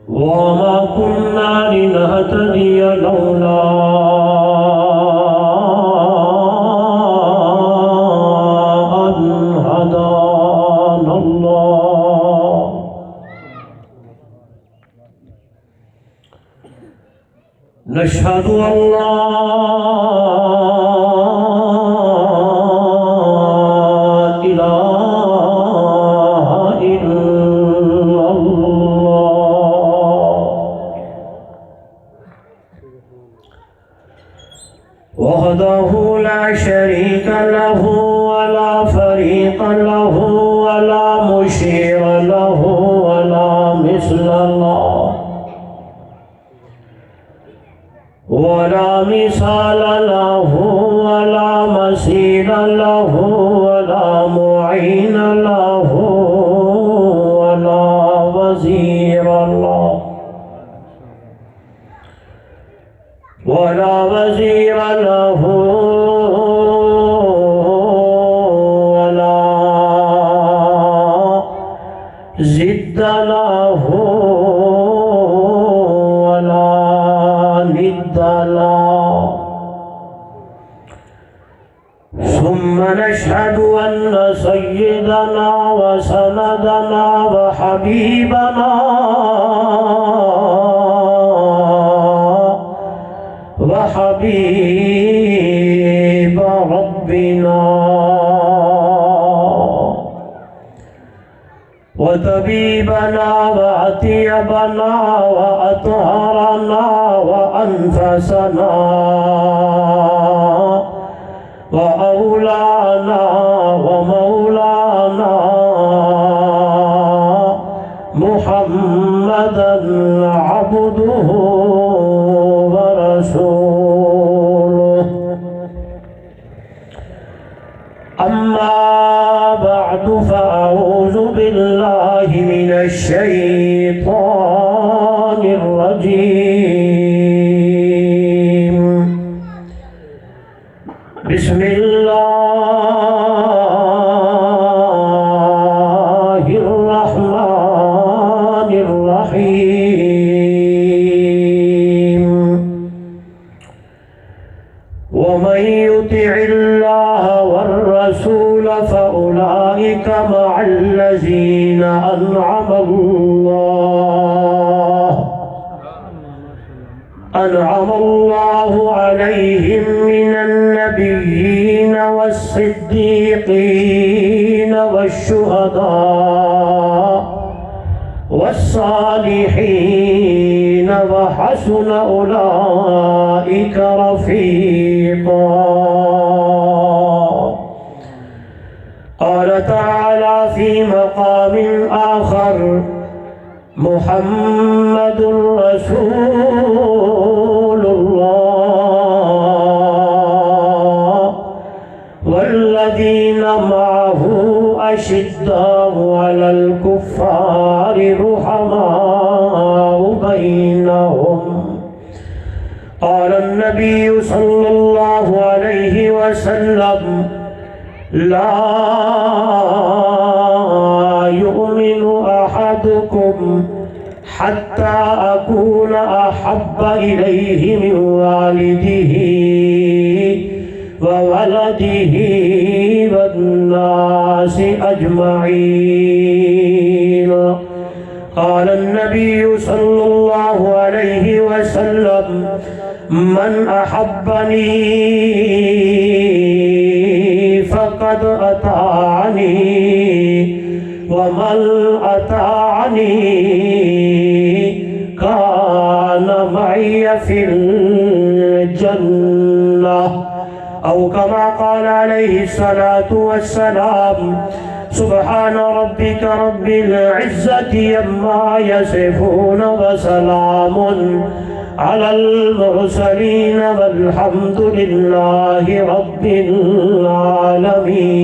وما كنا لنهتدي لولا أن هدانا الله. نشهد أن لا إله إلا الله وحده لا شريك له ولا فريق له ولا مشير له ولا مثل له ولا مثال له ولا مثيل له ولا معين له ولا وزير له ولا وزير له ولا زد له ولا ند له. ثم نشهد أن سيدنا وسندنا وحبيبنا وحبيب ربنا وطبيبنا وأطيبنا وأطهرنا وأنفسنا وأولانا ومولانا محمدا عبده ورسوله. أما بعد فأعوذ بالله من الشيطان الرجيم. بسم الله الرحمن الرحيم. ومن يطع الله والرسول فأولئك مع الذين أنعم الله عليهم من النبيين والصديقين والشهداء والصالحين وحسن أولئك رفيقا. قال تعالى في مقام آخر: محمد رسول الله والذين معه أشداء على الكفار رحماء بينهم. قال النبي صلى الله عليه وسلم: لا يؤمن أحدكم حتى أكون أحب إليه من والده وولده والناس أجمعين. قال النبي صلى الله عليه وسلم: من أحبني فقد أطاعني ومن أطاعني كان معي في الجنة، أو كما قال عليه الصلاة والسلام. سبحان ربك رب العزة عما يصفون وسلام على المرسلين والحمد لله رب العالمين.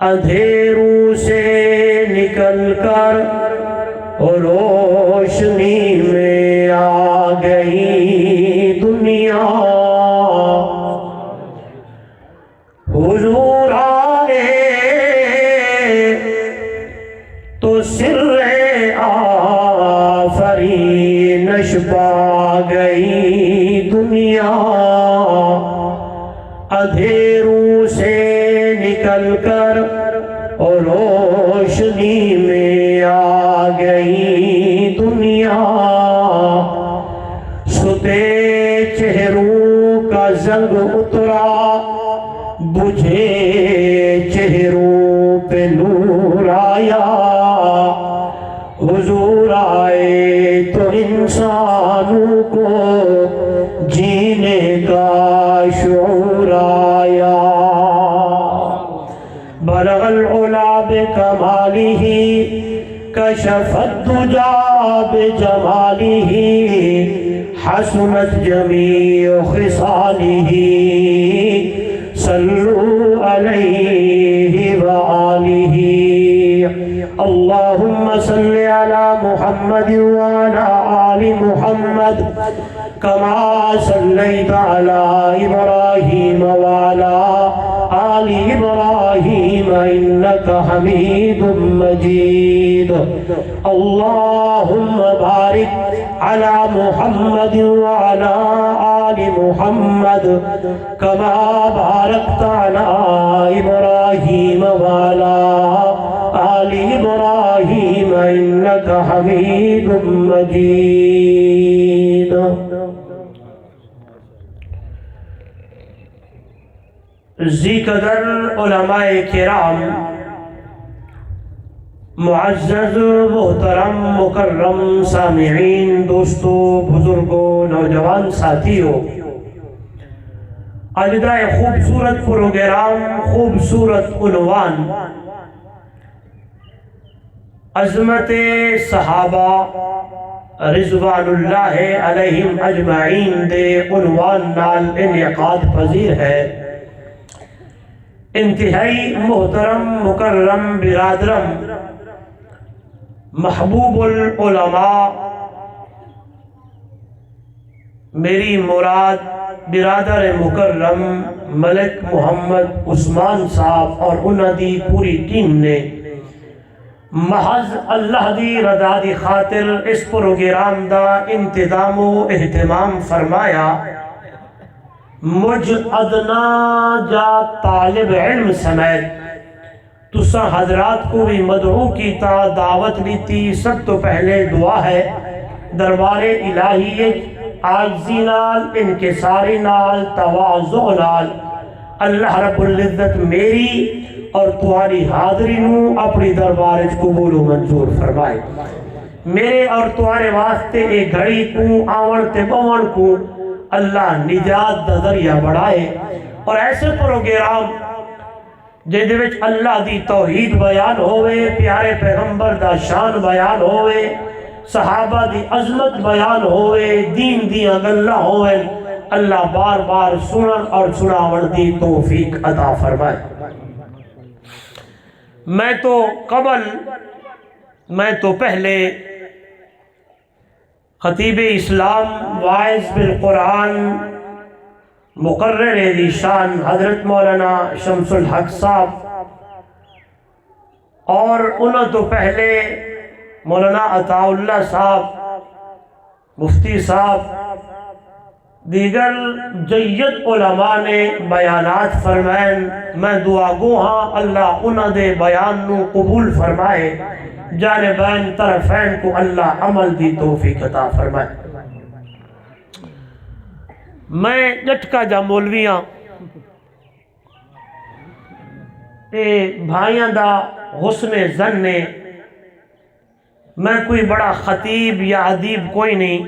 اندھیروں سے نکل کر روشنی میں آ گئی دنیا، حضور آئے تو سر آفرینش پا گئی دنیا، اندھیروں سے نکل کر اور روشنی میں آ گئی دنیا، ستے چہروں کا زنگ اترا، بجھے چہروں پہ نور آیا، حضور آئے تو انسانوں کو جینے کا شعور آیا، بلغ العلا بکمالہ کشف الدجا بجمالہ، حسنت جمیع خصالہ، صلوا علیہ وآلہ۔ اللہم صل علی محمد وعلی آل محمد کما صلیت علی ابراہیم وعلی آل ابراہیم انک حمید مجید، اللہم بارک علی محمد وعلی آل محمد کما بارکت علی ابراہیم وعلی آل ابراہیم انک حمید مجید۔ ذی قدر علماء کرام، معزز محترم مکرم سامعین، دوستو، بزرگوں، نوجوان ساتھیوں، آج دا خوبصورت پروگرام، خوبصورت عنوان عظمت صحابہ رضوان اللہ علیہم اجمعین دے عنوان نال انعقاد پذیر ہے۔ انتہائی محترم مکرم برادرم، محبوب العلماء، میری مراد برادر مکرم ملک محمد عثمان صاحب اور انہاں دی پوری ٹیم نے محض اللہ دی رضا دی خاطر اس پروگرام دا انتظام و اہتمام فرمایا۔ مجھ ادنا جا طالب علم سمیت تساں حضرات کو بھی مدعو کیتا، دعوت لیتی۔ سب تو پہلے دعا ہے دربار الہی عاجزی نال، انکساری نال، تواضع نال اللہ رب العزت میری اور تمہاری حاضری نو اپنی دربار قبول و منظور فرمائے۔ میرے اور تمہارے واسطے ایک گھڑی کو آون تے بون کو اللہ نجات دا ذریعہ بڑھائے، اور ایسے پروگرام جہدے وچ اللہ دی توحید بیان ہوئے، پیارے پیغمبر دا شان بیان ہوئے، صحابہ دی عظمت بیان ہوئے، دین دیاں گلاں ہوئے، اللہ بار بار سنن اور سناون دی توفیق عطا فرمائے۔ میں تو پہلے خطیب اسلام، واعظ بالقرآن، مقرر ذیشان حضرت مولانا شمس الحق صاحب، اور انہوں تو پہلے مولانا عطا اللہ صاحب، مفتی صاحب، دیگر جید علماء نے بیانات فرمائیں۔ میں دعا گو ہاں اللہ انہوں دے بیان نو قبول فرمائے، جانبین طرفین کو اللہ عمل دی توفیق عطا فرمائے۔ میں جٹکا جا مولویاں اے بھائیاں دا حسن زن نے، میں کوئی بڑا خطیب یا ادیب کوئی نہیں،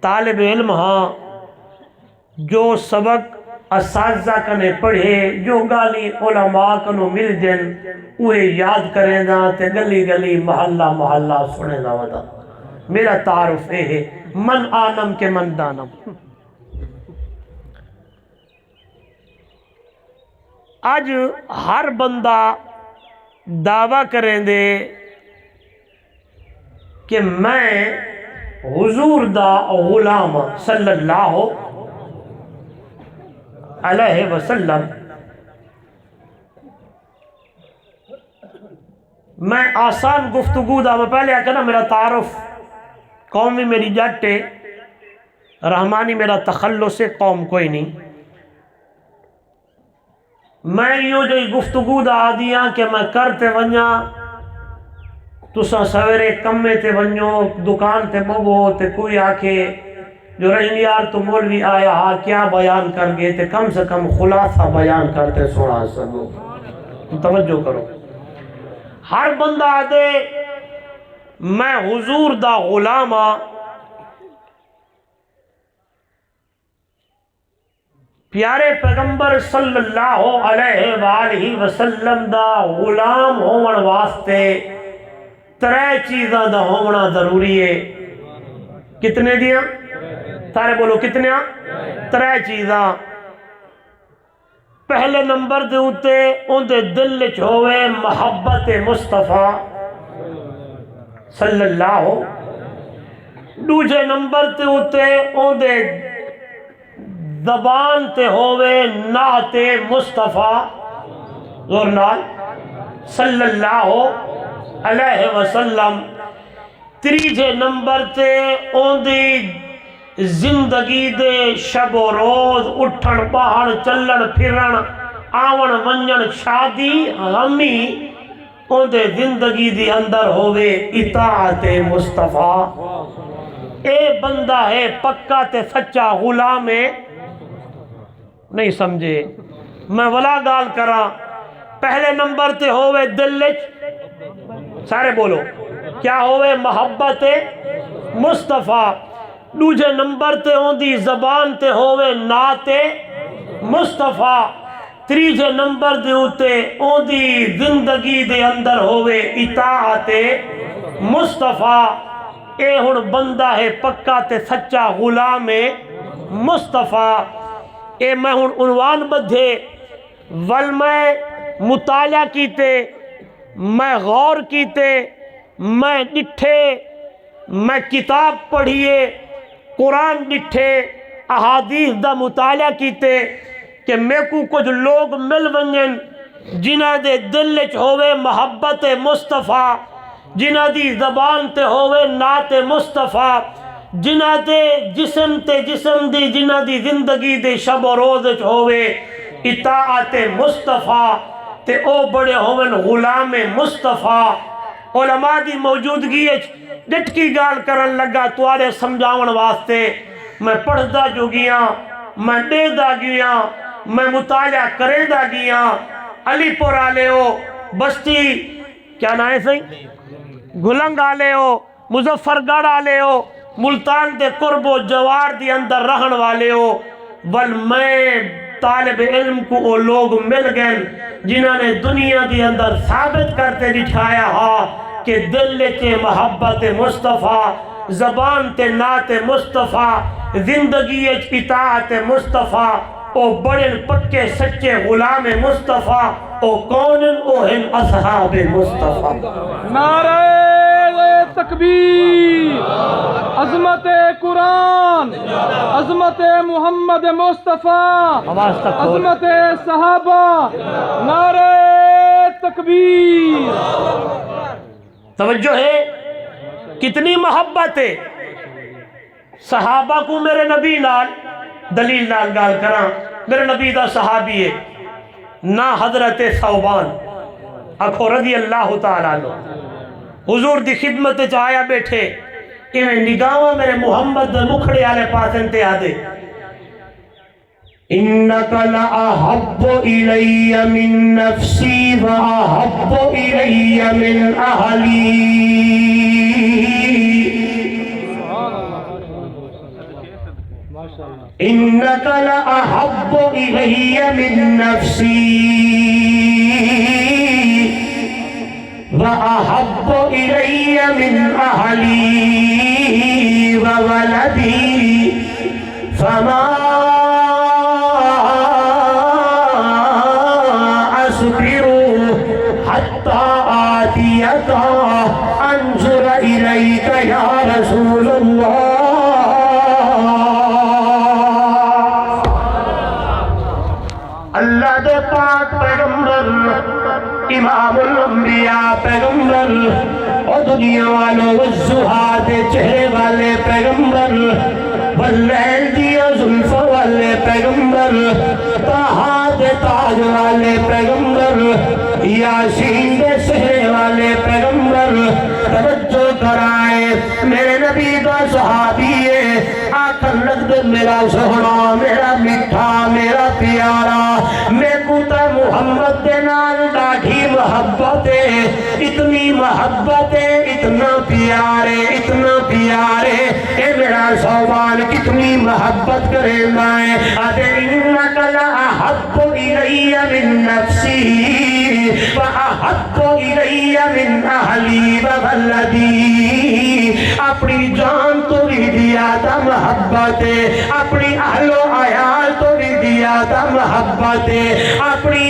طالب علم ہاں، جو سبق اساتذہ کنے پڑھے، جو گالی علماء کنو مل جن اوہ یاد کریں دا تے گلی گلی محلہ محلہ سنے دا ودا۔ میرا تعارف ہے من آنم کے من دانم۔ آج ہر بندہ دعویٰ کریں دے کہ میں حضور دا غلام صلی اللہ علیہ وسلم، میں آسان گفتگو دا میں پہلے آکے نا میرا تعارف قومی میری جاٹے رحمانی میرا تخلص قوم کوئی نہیں، میں یوں جو گفتگو دا آدیاں کہ میں کرتے ونیا تسا سویرے کمے تے ونیو دکان تے ببو تے کوئی آکے جو رہی یار تو مولوی آیا ہاں کیا بیان کر گئے تے کم سے کم خلاصہ بیان کرتے سنا سکو۔ توجہ کرو، ہر بندہ آدھے میں حضور دا غلام ہاں، پیارے پیغمبر صلی اللہ علیہ وآلہ وسلم دا غلام ہون واسطے ترے چیزاں دا ہونا ضروری ہے۔ کتنے دیاں؟ سارے بولو کتنے؟ ترے چیزاں۔ پہلے نمبر دے ہوتے ان دے دل چھوئے محبت مصطفیٰ صلی اللہ، دوسرے نمبر تے ہوتے ان دے زبان تے ہوئے نعت مصطفیٰ زورنال صلی اللہ علیہ وسلم، تیسرے نمبر تے ان دی زندگی دے شب و روز اٹھن باہر چلن پھرن آون ونجن شادی غمی ان دے زندگی دی اندر ہوئے اطاعت مصطفیٰ۔ اے بندہ ہے پکا تے سچا غلام ہے، نہیں سمجھے میں ولا گال کرا۔ پہلے نمبر تے ہوئے دلچ، سارے بولو کیا ہوئے محبت مصطفیٰ، دوسرے نمبر تے ہوں دی زبان تے ہوئے نعت مصطفیٰ، تیسرے نمبر دے ہوتے ہوں دی زندگی دے اندر ہوئے اطاعت مصطفیٰ۔ اے ہن بندہ ہے پکا تے سچا غلام مصطفیٰ۔ اے میں ہن عنوان بدھے ول میں مطالعہ کیتے، میں غور کیتے، میں ڈٹھے، میں کتاب پڑھیے، قرآن ڈٹھے، احادیث دا مطالعہ کیتے کہ میں کو کچھ لوگ مل ونجن جنہ دے دل چ ہوئے محبت مصطفیٰ، جنہ دی زبان تے ہوئے نعت مصطفیٰ، جنہ دے جسم تے جسم دی جنہ دی زندگی دے شب و روز چ ہوئے اطاعت مصطفیٰ، تے او بڑے ہوئن غلام مصطفیٰ۔ علماء دی موجودگی ڈٹ کی گال کرن لگا توارے سمجھاون واسطے، میں پڑھ دا جو گیاں، میں دے دا گیاں، میں مطالعہ کرے دا گیاں۔ علی پور آلے ہو، بستی کیا نائے سہی گھلنگ آلے ہو، مظفر گڑھ آلے ہو، ملتان دے قرب و جوار دی اندر رہن والے ہو، بل میں طالب علم کو وہ لوگ مل گئے جنہوں نے دنیا دی اندر ثابت کرتے دکھایا ہاں کہ دل تے محبت مصطفیٰ، زبان تے نعت مصطفیٰ، زندگی اطاعت مصطفیٰ، او بڑے پکے سچے غلام مصطفیٰ، او کونن او ہن اصحاب مصطفیٰ۔ نعرہ تکبیر، عظمت قرآن، عظمت محمد مصطفیٰ، عظمت صحابہ، نعرہ تکبیر۔ توجہ ہے کتنی محبت ہے صحابہ کو میرے نبی نال، دلیل نال گال کراں، میرے نبی دا صحابی ہے نا حضرت ثوبان، اکھو رضی اللہ تعالیٰ عنہ، حضور دی خدمت چاہیا بیٹھے، انہیں نگاہاں میرے محمد دے مکھڑے آلے پاس انتے آدھے، انک لأحب الی من نفسی وأحب الی من اہلی، انک لأحب الی من نفسی وأحب الی من اہلی وولدی فما حتی آتیکا انظر الیک یا رسول اللہ۔ اللہ دے پاک پیغمبر امام الانبیاء پیغمبر اور دنیا والوں والزہاد چہرے والے پیغمبر واللیل دیا زلف والے پیغمبر طہا دے تاج والے پیغمبر یاسین دے سہرے والے پیغمبر توجہ کرائے میرے نبی دا صحابی ہے آکھر لگ دے میرا سہنا میرا مٹھا میرا پیارا میں کوتا محمد دے نال ڈاڑھی محبت ہے اتنی محبت ہے اتنا پیارے اے میرا صوبان کتنی محبت کرے میں آدھے انکا لأحب الی من نفسی وأحب الی من اہلی وولدی اپنی جان تو بھی دیا تھا محبت ہے اپنی اہل و عیال تو بھی دیا تھا محبت ہے اپنی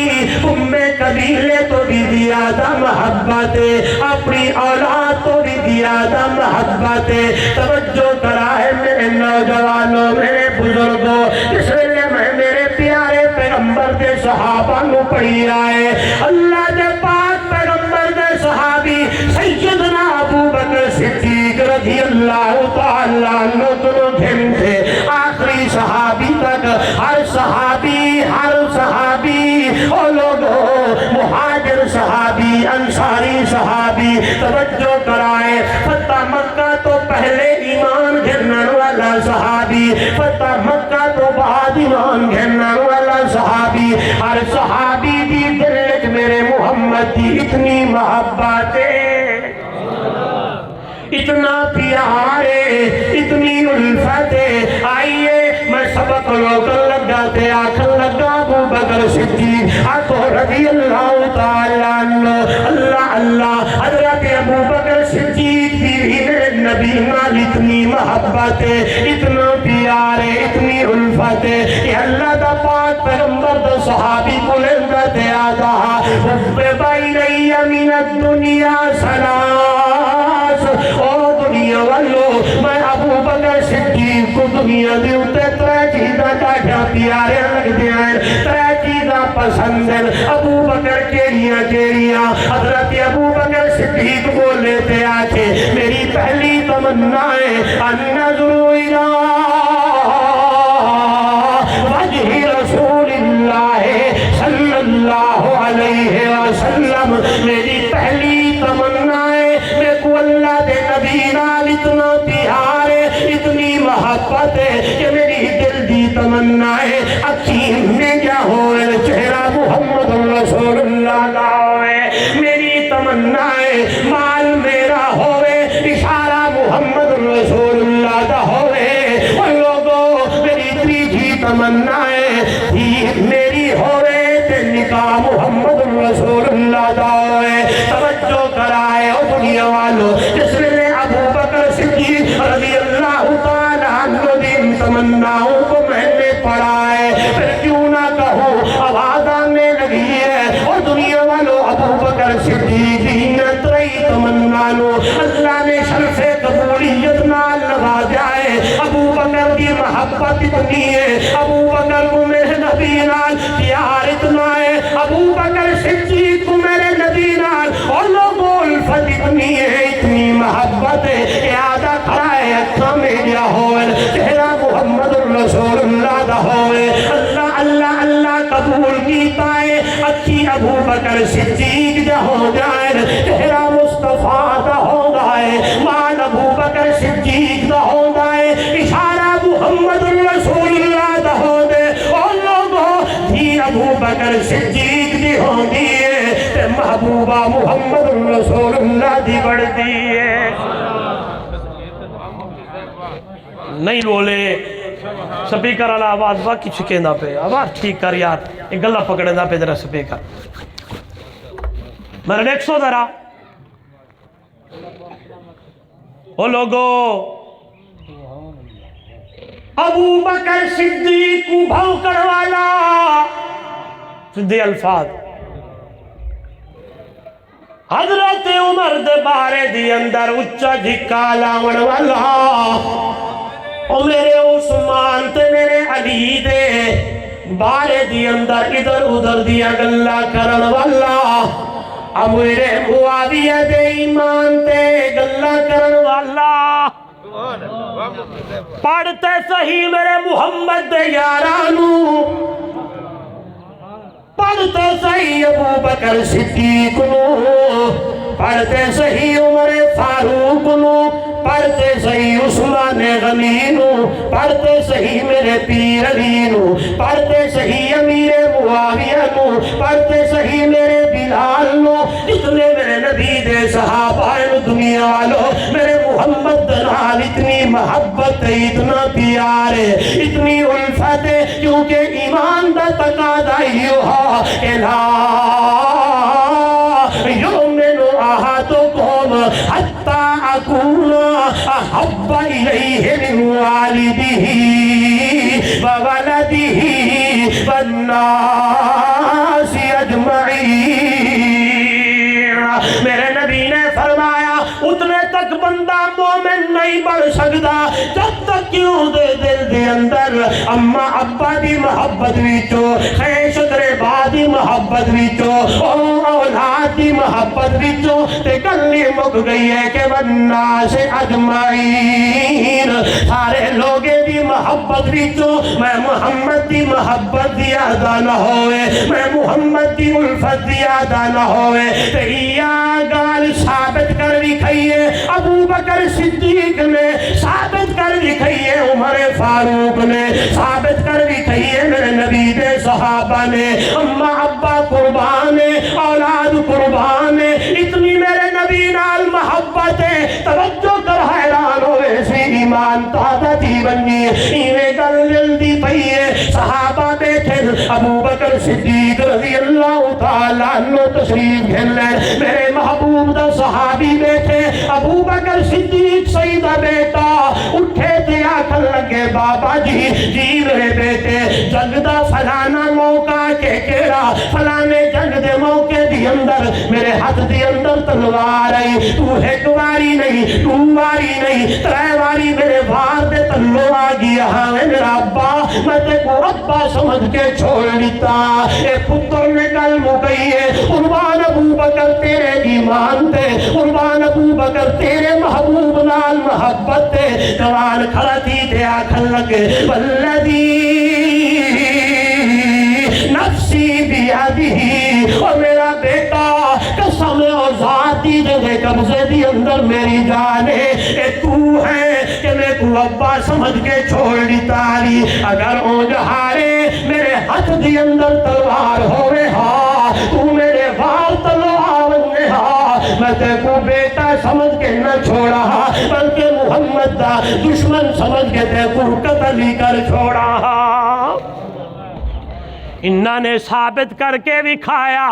قبیلے تو بھی دیا تھا محبت ہے اپنی اولاد تو بھی دیا تھا محبت ہے توجہ کرائے میرے نوجوانوں میرے بزرگوں اس ویلے میں میرے پیارے پیغمبر دے صحابہ نو پڑھی آئے اللہ دے پاک پیغمبر دے صحابی سیدنا ابو بکر صدیق رضی اللہ تعالیٰ عنہ دنوں گھن تھے آخری صحابی تک ہر صحابی او لوگوں مہاجر صحابی انصاری صحابی توجہ کرائے فتح مکہ تو پہلے ایمان گھرنے والا صحابی فتح مکہ تو بعد ایمان گھرنے والا صحابی ہر صحابی دی دلت میرے محمد دی اتنی محبت ہے اتنا پیارے اتنی الفت ہے آئیے میں سبق لوکن لگا تے آکھن لگا ابو بکر صدیق آکھو رضی اللہ تعالیٰ عنہ اللہ حضرت ابو بکر صدیق بھی میرے نبی نال اتنی محبت ہے اتنا پیارے اتنی الفت ہے کہ اللہ دا پاک پیغمبر دا صحابی کو لندہ تے آدھا حب بائی رئی من الدنیا سلاس او دنیا والو میں ابو بکر صدیق کو دنیا دے اتے ترے چیزہ ڈاٹھا پیارے لگ دیا ترے چیزہ پسند ہے ابو بکر کیڑیاں حضرت ابو بکر صدیق بولے تے آکھے میری پہلی تمنا ہے ان نظرو الہ وجہ رسول اللہ صلی اللہ علیہ وسلم میری پہلی تمنا ہے میں کو اللہ دے نبی نال اتنا پیار ہے اتنی محبت ہے کہ میری دل دی تمنا ہے اکھیں میں کیا ہوئے چہرہ محمد رسول اللہ کا ہوئے میری تمنا ہے مال میرا ہوئے اشارہ محمد رسول اللہ کا ہوئے ان لوگوں میری تیجی تمنا ہے میری ہوئے تے نکاح محمد رسول اللہ کا ہوئے توجہ کرائے او دنیا والو جس میں ابو بکر صدیق رضی اللہ تعالیٰ عنہ دن تمناؤں کو میں نے پڑھا ہے پھر کیوں نہ کہوں آواز آنے لگی ہے اور دنیا والو ابو بکر صدیق دینت رہی تمنانو اللہ نے شرف قبولیت نال لگا جائے ابو بکر کی محبت اتنی ہے ابو بکر کو میرے نبی نال پیار اتنا ہے ابو بکر صدیق کو میرے نبی نال اور لوگوں الفت اتنی ہے اتنی محبت ہے کہ آدھا کھڑا ہے اکھا میرا ہوئے چہرہ محمد رسول اللہ دا ہوئے اللہ قبول کیتا ہے اچھی ابو بکر صدیق جا ہو جائے چہرہ مصطفیٰ دا ہو گائے مان ابو بکر صدیق دا ہو گائے اشارہ محمد رسول اللہ دا ہو دے اور لوگوں تھی ابو بکر صدیق دی ہو دیئے تے محبوبہ محمد رسول اللہ دی بڑھ دیئے نہیں بولے سپیکر والا آواز باقی چکے نہ پہ آواز ٹھیک کر یار ایک گلہ پکڑے نہ پہ ذرا سپیکر میرے ایک سو ذرا او لوگو ابو بکر صدیق کو بھوکڑ والا سدھے الفاظ حضرت عمر دے بارے دی اندر اچھا جھکا لاون والا، او میرے عثمان تے میرے علی دے بارے دی اندر ادھر ادھر دیا گلا کرن والا، امیر معاویہ دے ایمان تے گلا کرن والا، پڑھتے صحیح میرے محمد دے یارانو، پڑھتے صحیح ابو بکر صدیق نو، پڑھتے صحیح عمر فاروق نو، پڑھتے صحیح عثمان غنی نو، پڑھتے صحیح میرے پیر علی نو، پڑھتے صحیح امیر معاویہ نو، پڑھتے صحیح میرے بلال نو، جتنے میرے نبی دے صحابہ دنیا والو، میرے محمد نال اتنی محبت ہے، اتنا پیار ہے، اتنی الفت ہے، کیونکہ ایمان دا تقاضا ہی ہوا کہ لا یؤمن احدکم حتی اکون احب الیہ من والدہ وولدہ والناس اجمعین۔ میرے نبی نے فرمایا اتنے تک بندہ مومن نہیں بڑھ سکتا جب تک کیوں دے دل دے اندر اما ابا دی محبت وچو، خیش قربا دی محبت وچو، اولاد دی محبت وچو، تے گلی مک گئی ہے کہ والناس اجمعین، سارے لوگے دی محبت وچو میں محمد دی محبت دی ادا نہ ہوئے، میں محمد دی الفت دی ادا نہ ہوئے، تے یا گال ثابت کر دکھائیے ابو بکر صدیق نے، ثابت کر دکھائیے عمر فاروق نے، ثابت کر دکھائیے میرے نبی دے صحابہ نے، اما ابا قربان ہے، اولاد قربان ہے، اتنی میرے نبی نال محبت ہے، توجہ کر حیران ہوئے سی ایمان تازہ تھی بنی، ایویں گل جلدی پئیے، صحابہ بیٹھے، ابو بکر صدیق رضی اللہ تعالیٰ عنہ تشریف گھلے، میرے محبوب دا صحابی بیٹھے، ابو بکر صدیق سیدہ بیٹا اٹھے تے آکھن لگے بابا جی جی میرے بیٹے جنگ دا فلانا موقع کے کیڑا، فلانے جنگ دے موقع دی اندر میرے ہاتھ دی اندر تلوار آئی، تو ایک واری نہیں، دو واری نہیں، ترے واری میرے وار دے تلو آ گیا، ہاں میرا ابا میں تے کو ابا سمجھ کے چھوڑ لیتا، اے پتر نے گل مکئیے، قربان ابو بکر تیرے ایمان تے، قربان ابو بکر تیرے محبوب نال محبت تے، جوان کھڑا تھی تے آکھن لگے والذی نفسی بیادی، اور میرا بیٹا قسم و ذاتی دے قبضے دی اندر میری جان ہے، اے تو ہے کہ میں کو ابا سمجھ کے چھوڑ دیتا لی، اگر اون جہارے میرے ہاتھ دی اندر تلوار ہوئے ہاں، تو میرے وار تلوار نے ہاں، میں تے کو بیٹا سمجھ کے نہ چھوڑا بلکہ محمد دا دشمن سمجھ کے تے کو قتل ہی کر چھوڑا۔ انہاں نے ثابت کر کے بھی کھایا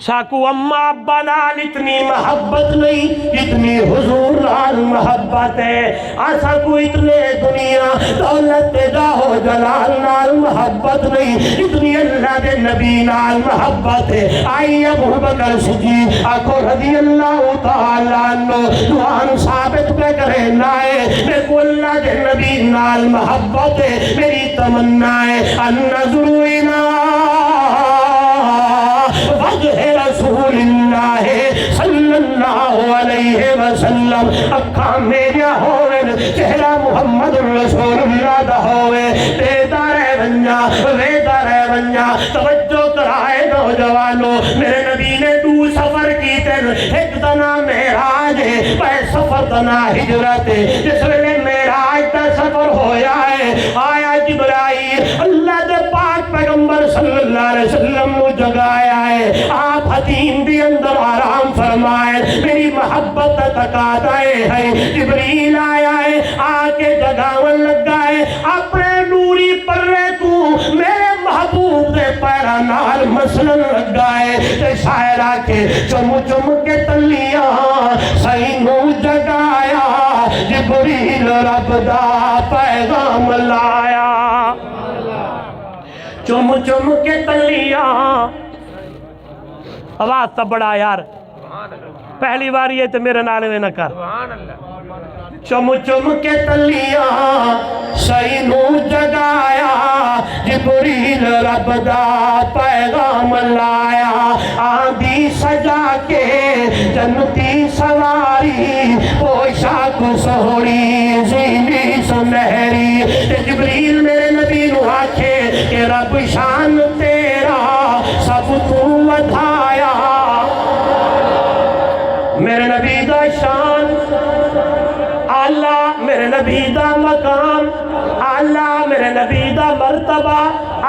ساکو اما ابا نال اتنی محبت نہیں اتنی حضور نال محبت ہے، ساکو اتنے دنیا دولت جاہو جلال نال محبت نہیں اتنی اللہ دے نبی نال محبت ہے۔ آئی ابو بکر صدیق آکھو رضی اللہ تعالیٰ عنہ دعان ثابت پہ کرے نائے، میں کو اللہ دے نبی نال محبت ہے، میری تمنا ہے النظر وجہ رسول اللہ صلی اللہ علیہ وسلم، اکھاں میریا ہوئے چہرہ محمد رسول اللہ دا ہوئے، دیدہ رہ بنیا ویدہ رہ بنیا، توجہ کرائے نوجوانوں، میرے نبی نے دو سفر کی تر، ایک دنا معراج ہے پہ سفر دنا ہجرت ہے، جس ویلے معراج دا سفر ہویا ہے، آیا جبرائیل اللہ دے پاک پیغمبر صلی اللہ علیہ وسلم نو جگایا ہے، آپ حتیم بھی اندر آرام فرمائے، میری محبت تقاضائے ہے، جبریل آیا ہے آکے جگاون لگا ہے، اپنے نوری پرے کو میرے محبوب دے پیرا نال مسلن لگا ہے، تے شاعر آکے چم چم کے تلیاں سینو جگایا، جبریل رب دا پیغام لایا، چم چم کے تلیاں، آواز تا بڑا یار، پہلی بار یہ تو میرے نالے نہ کر چم چم کے تلیاں سینو جگایا جبریل رب دا پیغام لایا آندھی سجا کے جنتی سواری پوشاک سہوڑی زینی سنہری جبریل میرے نبی نو آکھے کہ رب شان تیرا سب تو ودھایا میرے نبی دا شان اللہ میرے نبی دا مقام اللہ میرے نبی دا مرتبہ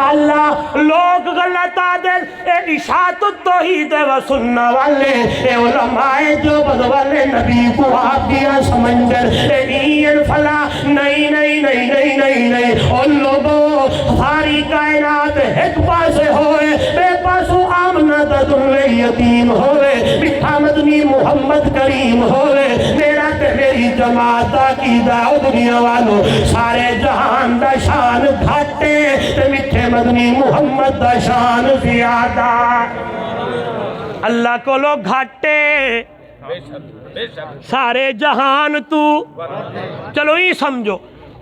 اللہ لوگ غلط عادل اے اشاعت التوحید و سنہ والے اے علماء جو بد والے نبی کو آپ دیا سمنجر اے این فلا نہیں نہیں نہیں نہیں نہیں نہیں ان لوگوں ساری کائنات ایک پاسے ہوئے بے پاسو آمنہ دل یتیم ہوئے مٹھا مدنی محمد کریم ہوئے میرا تے میری جماعت کی دعو دنیا والوں سارے جہان دا شان گھاٹے تے مٹھے مدنی محمد دا شان زیادہ اللہ کو لوگ گھاٹے سارے جہان تو چلو ہی سمجھو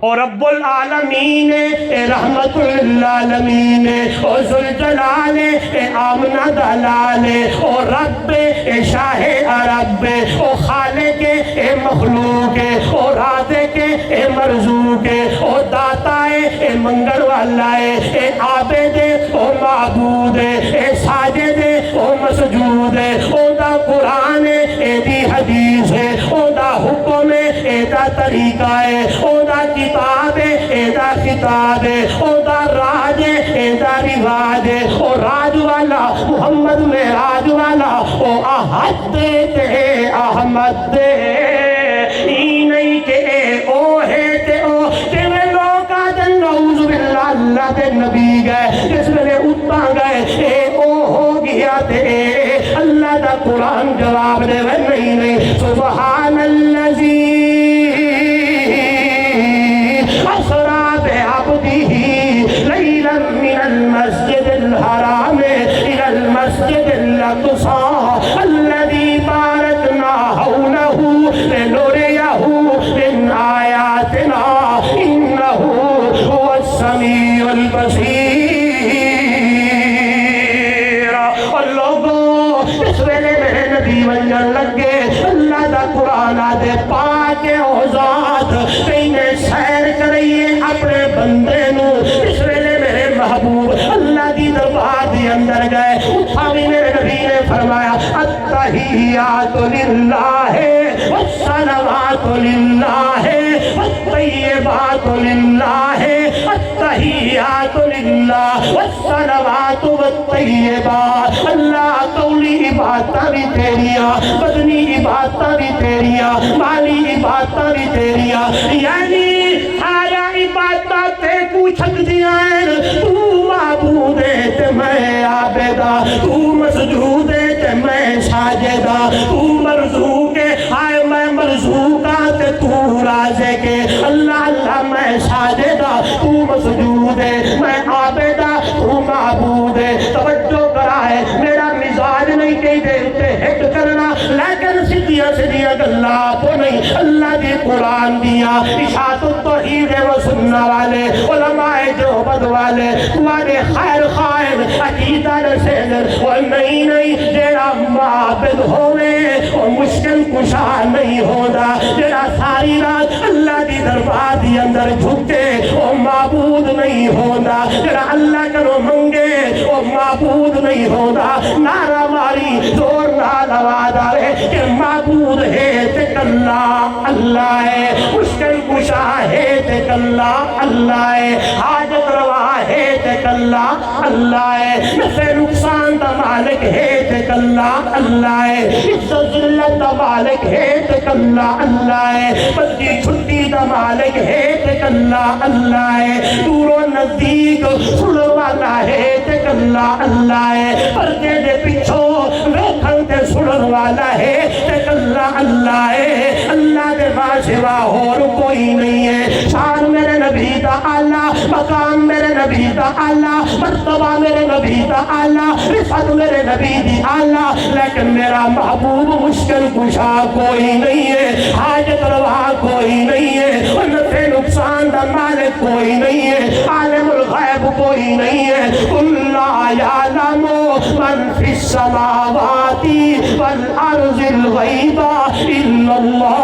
اور رب العالمین اے رحمت للعالمین او ذوالجلال اے آمنہ دلال او رب اے شاہ عرب او خالق اے مخلوق او رازق اے مرزوق او داتا اے منگل والا اے عابد او معبود اے ساجد او مسجود او دا قرآن اے دی حدیث او دا حکم اے دا طریقہ او دا کتاب اے دا خطاب او دا راج اے دا رواج او راج والا محمد میں راج والا او احد تے احمد دے ای نہیں کہ اے او ہے تے او تے میں لوگ آدن نعوذ باللہ اللہ دے نبی گئے جس میں نے اتنا گئے اے او ہو گیا تے اے اللہ دا قرآن جواب دے نہیں نہیں سبحان اللذی أسرى بعبده ليلا من المسجد الحرام إلى المسجد الأقصى الذي باركنا حوله لنريه من آياتنا إنه هو السميع البصير اللوگو اس ویلے میں نبی ونجن لگے اللہ دا قرآن دے پاک اوزاد کہیں سیر کرئیے اپنے بندے نو اس ویلے میرے محبوب اللہ دی دربار دی اندر گئے اتھاوی میرے نبی نے فرمایا التحیات للہ والصلوات للہ والطیبات للہ التحیات للہ والصلوات والطیبات اللہ قولی عبادتہ بھی تیریاں بدنی عبادتہ بھی تیریاں مالی عبادتہ بھی تیریاں یعنی آیا عبادتہ تے پوچھک دیا ہے تو معبود ہے تے میں عابدہ تو مسجود ہے تے میں ساجدہ تو مرزوق ہے آئے میں مرزوقہ تے تو رازق ہے اللہ اللہ میں ساجدہ تو مسجود ہے میں عابدہ تو معبود ہے توجہ کرا ہے میرا مزاج نہیں کہیں دے ہٹ کرنا لیکن سدھیا گلہ تو نہیں اللہ دی قرآن دیا اشاعت التوحید و سنہ والے علماء دیوبند والے تمہارے خیر خائر عقیدہ رسیدر اور نہیں جیڑا معبد ہوئے اور مشکل کشا نہیں ہونا جیڑا ساری رات اللہ دی دربار دی اندر جھکے اور معبود نہیں ہونا جیڑا اللہ کرو منگے اور معبود نہیں ہونا نعرہ ماری زور نال آواز آئے کہ معبود ہے تے اللہ اللہ ہے مشکل کشا ہے تے اللہ اللہ ہے حاجت روا ہے تے اللہ اللہ ہے نفع نقصان دا مالک ہے تے اللہ اللہ ہے عزت ذلت دا مالک ہے تے اللہ اللہ ہے بدی چھٹی دا مالک ہے تے اللہ اللہ ہے دور و نزدیک سن والا ہے تے اللہ اللہ ہے پردے دے پیچھو ویکھن تے سنن والا ہے تے اللہ اللہ ہے اللہ دے کا سوا اور کوئی نہیں ہے. شان میرے نبی دا آلہ, مقام میرے نبی دا آلہ, مرتبہ میرے نبی دا آلہ, رفعت میرے نبی دی آلہ, لیکن میرا محبوب مشکل کشا کوئی نہیں ہے, حاجت روا کوئی نہیں ہے, نفع نقصان دا مالک کوئی نہیں ہے, عالم الغیب کوئی نہیں ہے. قل لا یعلم من فی السماوات والارض الغیب الا اللہ.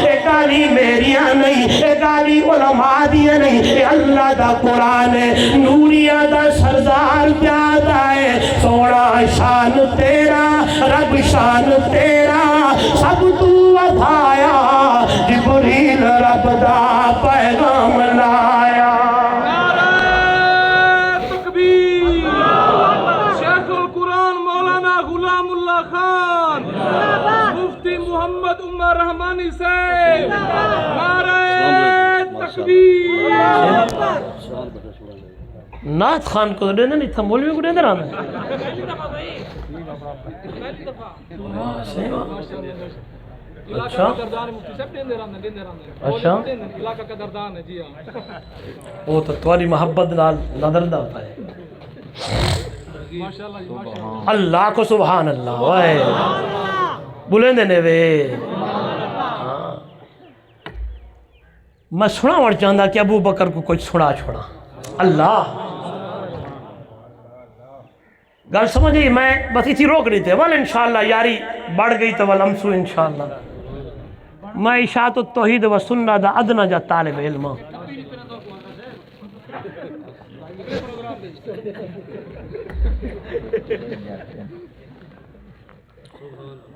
ایک گالی میریاں نہیں, ایک گالی علماء دیا نہیں, اے اللہ دا قرآن ہے, نوریہ دا سردار پیادا ہے. سونا شان تیرا, رب شان تیرا, سب تو ودھایا, جبریل رب دا پیغام لایا. نعرہ تکبیر. شیخ القرآن مولانا غلام اللہ خان, مفتی محمد عمر رحمانی سے نعرہ تکبیر. نعت خان کو دینا نہیں تھا, مولوی کو دینا رہا ہے. اچھا اچھا, علاقہ کا دردان ہے. جی ہاں, وہ تو تمہاری محبت نال نظر نہ ہوتا ہے. ماشاءاللہ جی, ماشاءاللہ. اللہ کو سبحان اللہ. وائے بلند نے وے. میں سنا وڑ چاہتا کہ ابو بکر کو کچھ سنا چھوڑا. اللہ گل سمجھے, میں بس اسی روک رہی تھے. ول انشاءاللہ یاری بڑھ گئی تو ول امسو انشاءاللہ. میں اشاعت التوحید و سنت دا ادنا جا طالب علم.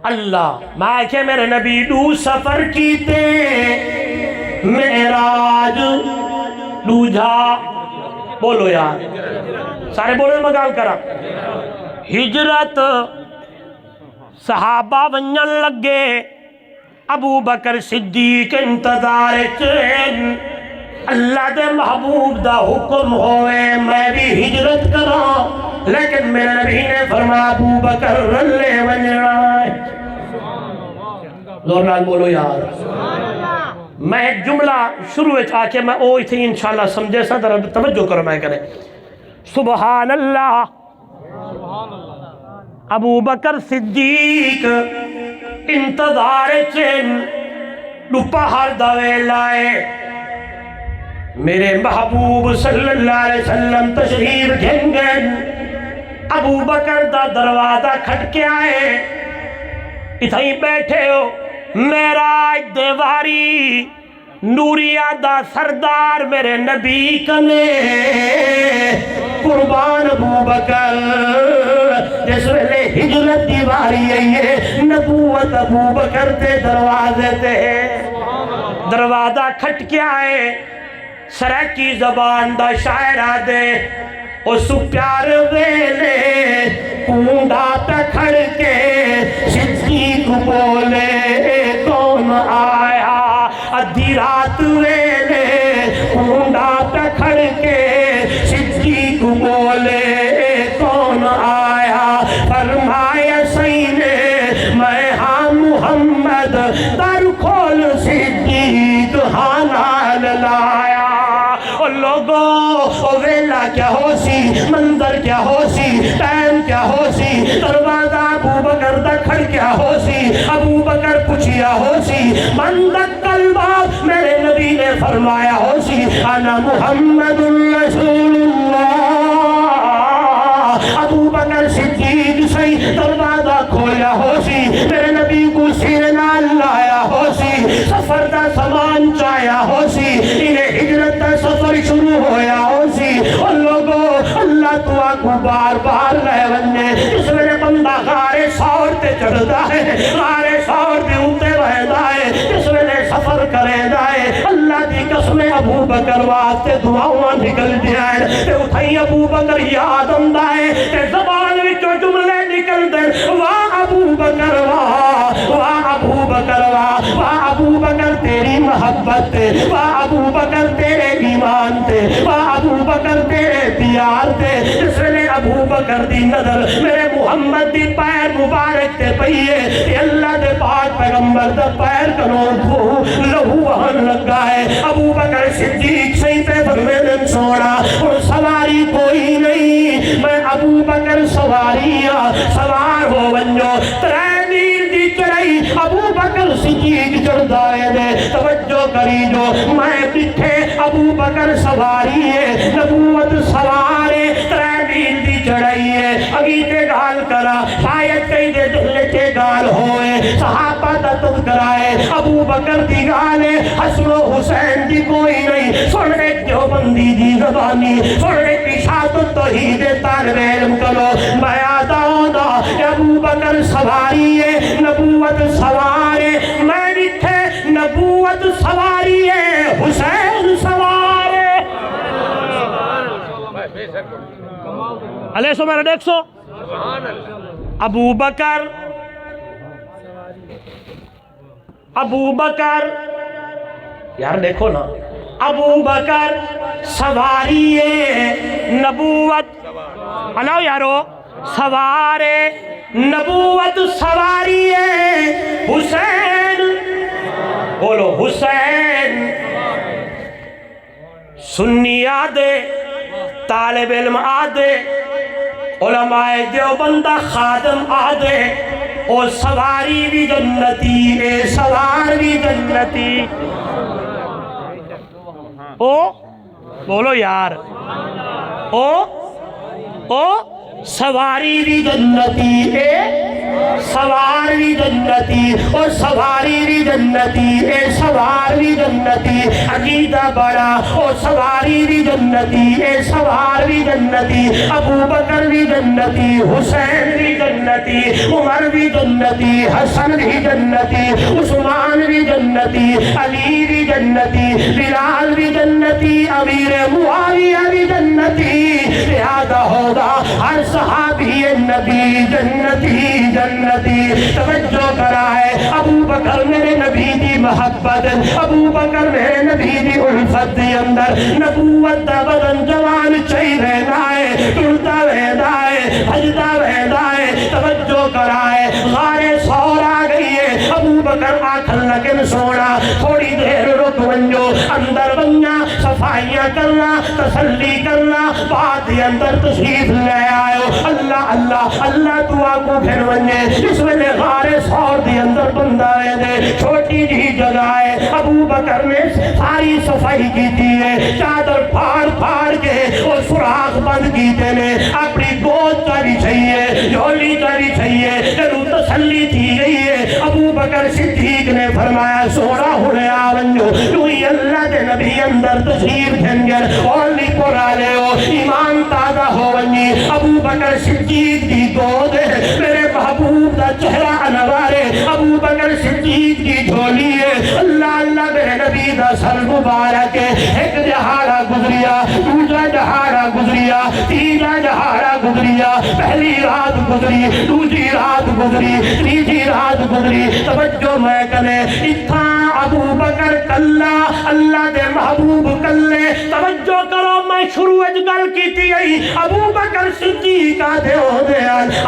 اللہ میں کہ میرے نبی دو سفر کیتے, معراج دو جا, بولو یار سارے بولو میں گال کرا. ہجرت صحابہ ونجن لگے, ابو بکر صدیق انتظار چین. اللہ دے محبوب دا حکم ہوئے میں بھی ہجرت کرا, لیکن میرے نبی نے فرمایا ابو بکر رلے ونجنا ہے. زور نال بولو یار. میں ایک جملہ شروع آ کے میں اوہ تھی انشاءاللہ سمجھے سا, در توجہ کرو میں کریں. سبحان اللہ. ابو بکر صدیق انتظار چین دوپہر دوے لائے, میرے محبوب صلی اللہ علیہ وسلم تشریف گھنگن. ابو بکر دا دروازہ کھٹ کے آئے, اتھائی بیٹھے ہو, معراج دیواری نوریہ دا سردار میرے نبی کنے. قربان ابو بکر جس ویلے ہجرت دیواری ہے, نبوت ابو بکر تے دروازے تے. دروازہ کھٹ کے آئے, سرکی زبان دا شاعرہ دے, اس پیار ویلے کونڈا پہ کھڑ کے صدیق بولے کون آیا. ادھی رات ویلے کونڈا پہ کھڑ کے صدیق بولے کون آیا. فرمایا سینے میں ہاں محمد, در کھول صدیق حالال لایا. اور لوگوں ویلا کیا ہو سی, منظر کیا ہو سی, ٹائم کیا ہو سی, دروازہ ابو بکر دا کھڑ کیا ہو سی. ابو بکر پوچھیا ہو سی, بندک قلبہ میرے نبی نے فرمایا ہو سی, انا محمد رسول اللہ. ابو بکر صدیق سی دروازہ کھویا ہو سی, میرے نبی کو سینے نال لایا ہو سی, سفر دا سامان چایا ہو سی, انہیں ہجرت دا سفر شروع ہویا ہو سی. اور لوگوں اللہ تو آنکھوں بار بار لے وننے, اس ویلے بندہ غارے سور تے چڑھ دائے, غارے سور تے اوتے رہ دائے, اس ویلے سفر کرے دائے. اللہ دی قسم ابو بکر واسطے دعاؤں نکل جائے, تے اٹھائی ابو بکر یاد اندائے, تے زبان وچوں جملے نکل دے, واہ ابو بکر واہ, واہ ابو بکر واہ, واہ ابو بکر تیری محبت تے, واہ ابو بکر تیرے ایمان تے, واہ ابو بکر تیرے پیار تے. اس ویلے ابو بکر دی نظر میرے محمد دی پیر مبارک تے پئیے, تے اللہ دے پاک پیغمبر دا پیر کنوں کو لہو وہن لگا ہے ابو بکر صدیق سہی پہ فرمین سوڑا اور سواری کوئی نہیں میں ابو بکر سواریاں سوار ہو ونجو ترینیر دی چڑھائی ابو بکر صدیق چڑھدائے دے توجہ کری جو میں بٹھے ابو بکر سواری ہے نبوت سوارے ترینیر دی چڑھائی ہے اگیتے گال کرا شاید کئی دے دلتے گال ہوئے صحابہ دا تذکرائے ابو بکر دی گالے حسن و حسین دی کوئی نہیں سننے جو بندی دی زبانی سننے کی شاعت توحید طالب علم کرو میں داؤدا ابو بکر سواری ہے نبوت سوارے میں لکھے نبوت سواری ہے حسین سوارے علیہ سو میرا دیکھ سو ابو بکر یار دیکھو نا ابو بکر سواری نبوت ہلاؤ یارو سوارے نبوت سواری حسین بولو حسین سنی آدھے طالب علم آدھے علماء دیوبندہ خادم آدھے او سواری بھی جنتی اے سوار بھی جنتی او بولو یار او سواری بھی جنتی اے سوار بھی جنتی او سواری بھی جنتی اے سوار بھی جنتی عقیدہ بڑا او سواری بھی جنتی اے سوار بھی جنتی ابو بکر بھی جنتی حسین بھی جنتی عمر بھی جنتی حسن بھی جنتی عثمان بھی جنتی علی بھی جنتی بلال بھی جنتی امیر معاویہ بھی جنتی لہذا ہوگا ہر صحابی نبی جنتی جنتی توجہ کرا ہے ابو بکر میرے نبی دی محبت ابو بکر میرے نبی دی الفت دی اندر نبوت دا بدن جوان چاہی رہنا ہے ٹرتا رہنا ہے بھجتا رہنا ہے توجہ کرا ہے غارِ سور آ گئی ہے ابو بکر آکھن لگن سونا تھوڑی دیر رک ونجو اندر بنیا صفائیاں کرنا تسلی کرنا بعد اندر تشریف لے آئے اللہ اللہ اللہ دعا کو پھر ونجے اس ویلے غارِ سور دی اندر بندہ ہے دے چھوٹی جی جگہ ہے ابو بکر نے ساری صفائی کی دی ہے چادر پھاڑ پھاڑ کے اور سراخ بند کی دینے اپنی گود چاری چاہیے جھولی چاری چاہیے جنو تسلی تھی گئی ہے ابو بکر صدیق نے فرمایا سوڑا ہونے آونجو توی اللہ دے نبی اندر تشریف دھنگر اور لی پورا لے ہو ایمان تازہ ہو ونجی ابو بکر صدیق دی گود ہے میرے محبوب دا چہرہ انوارے ابو بکر صدیق دی جھولی ہے اللہ اللہ میرے نبی دا سر مبارک ہے ایک جہارہ گزریا دوسرا جہارہ گزریا تیسرا جہارہ گزریا پہلی رات گزری دوسری رات گزری تیسری رات گزری توجہ میں کنے اتھا ابو بکر کلا اللہ دے محبوب کلے توجہ کرو میں شروع اجگل کی تھی ابو بکر صدیق آدھے ہو دے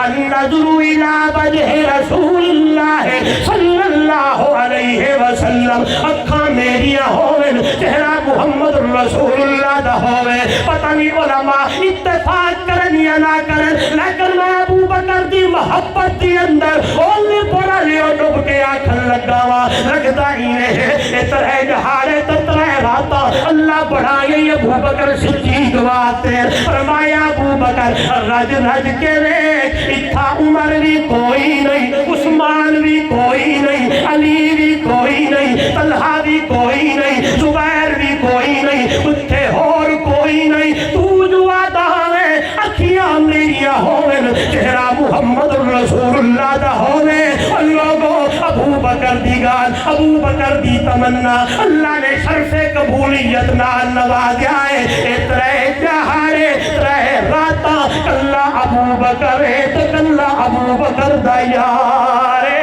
النظر الى وجہ رسول اللہ صلی اللہ علیہ وسلم اکھاں میریاں ہوئے چہرہ محمد رسول اللہ دا ہوئے پتہ نہیں علماء اتفاق کرن یا نہ کرن لیکن میں ابو بکر دی محبت دی اندر اولی پڑا لیو ڈب کے آکھن لگاوا لگتا ہی ہے اترہ جہارے تترہ راتا اللہ بڑھائی ابو بکر صدیق واتے فرمایا ابو بکر رج رج کے ریک اتھا عمر بھی کوئی نہیں عثمان بھی کوئی نہیں علی بھی کوئی نہیں طلحہ بھی کوئی نہیں زبیر بھی کوئی نہیں اتھے اور کوئی نہیں تو جو آدھا ہے اکھیاں میریاں ہوئے چہرہ محمد رسول اللہ دا ہوئے لوگوں ابو بکر دی گال ابو بکر دی تمنا اللہ نے شرف قبولیت نال نوازیا ہے اترے جہارے اترے راتا کلا ابو بکر کلا ابو بکر دا یارے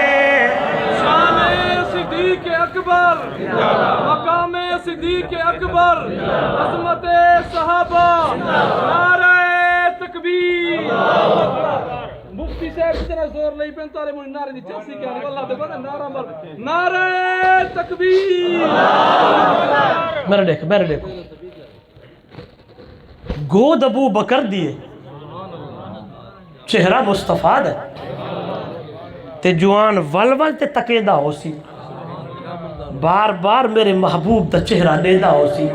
شان صدیق اکبر مقام صدیق اکبر عظمت صحابہ نعرہ تکبیر مفتی صاحب اتنا زور نہیں پہن تارے مجھے نعرے دی چاسی کیا نہیں اللہ دے نعرہ مر نعرہ تکبیر میرے دیکھو گود ابو بکر دیے چہرہ مصطفیٰ ہے تے جوان ولول تے تکیدہ ہو سی بار بار میرے محبوب دا چہرہ دیدہ ہو سی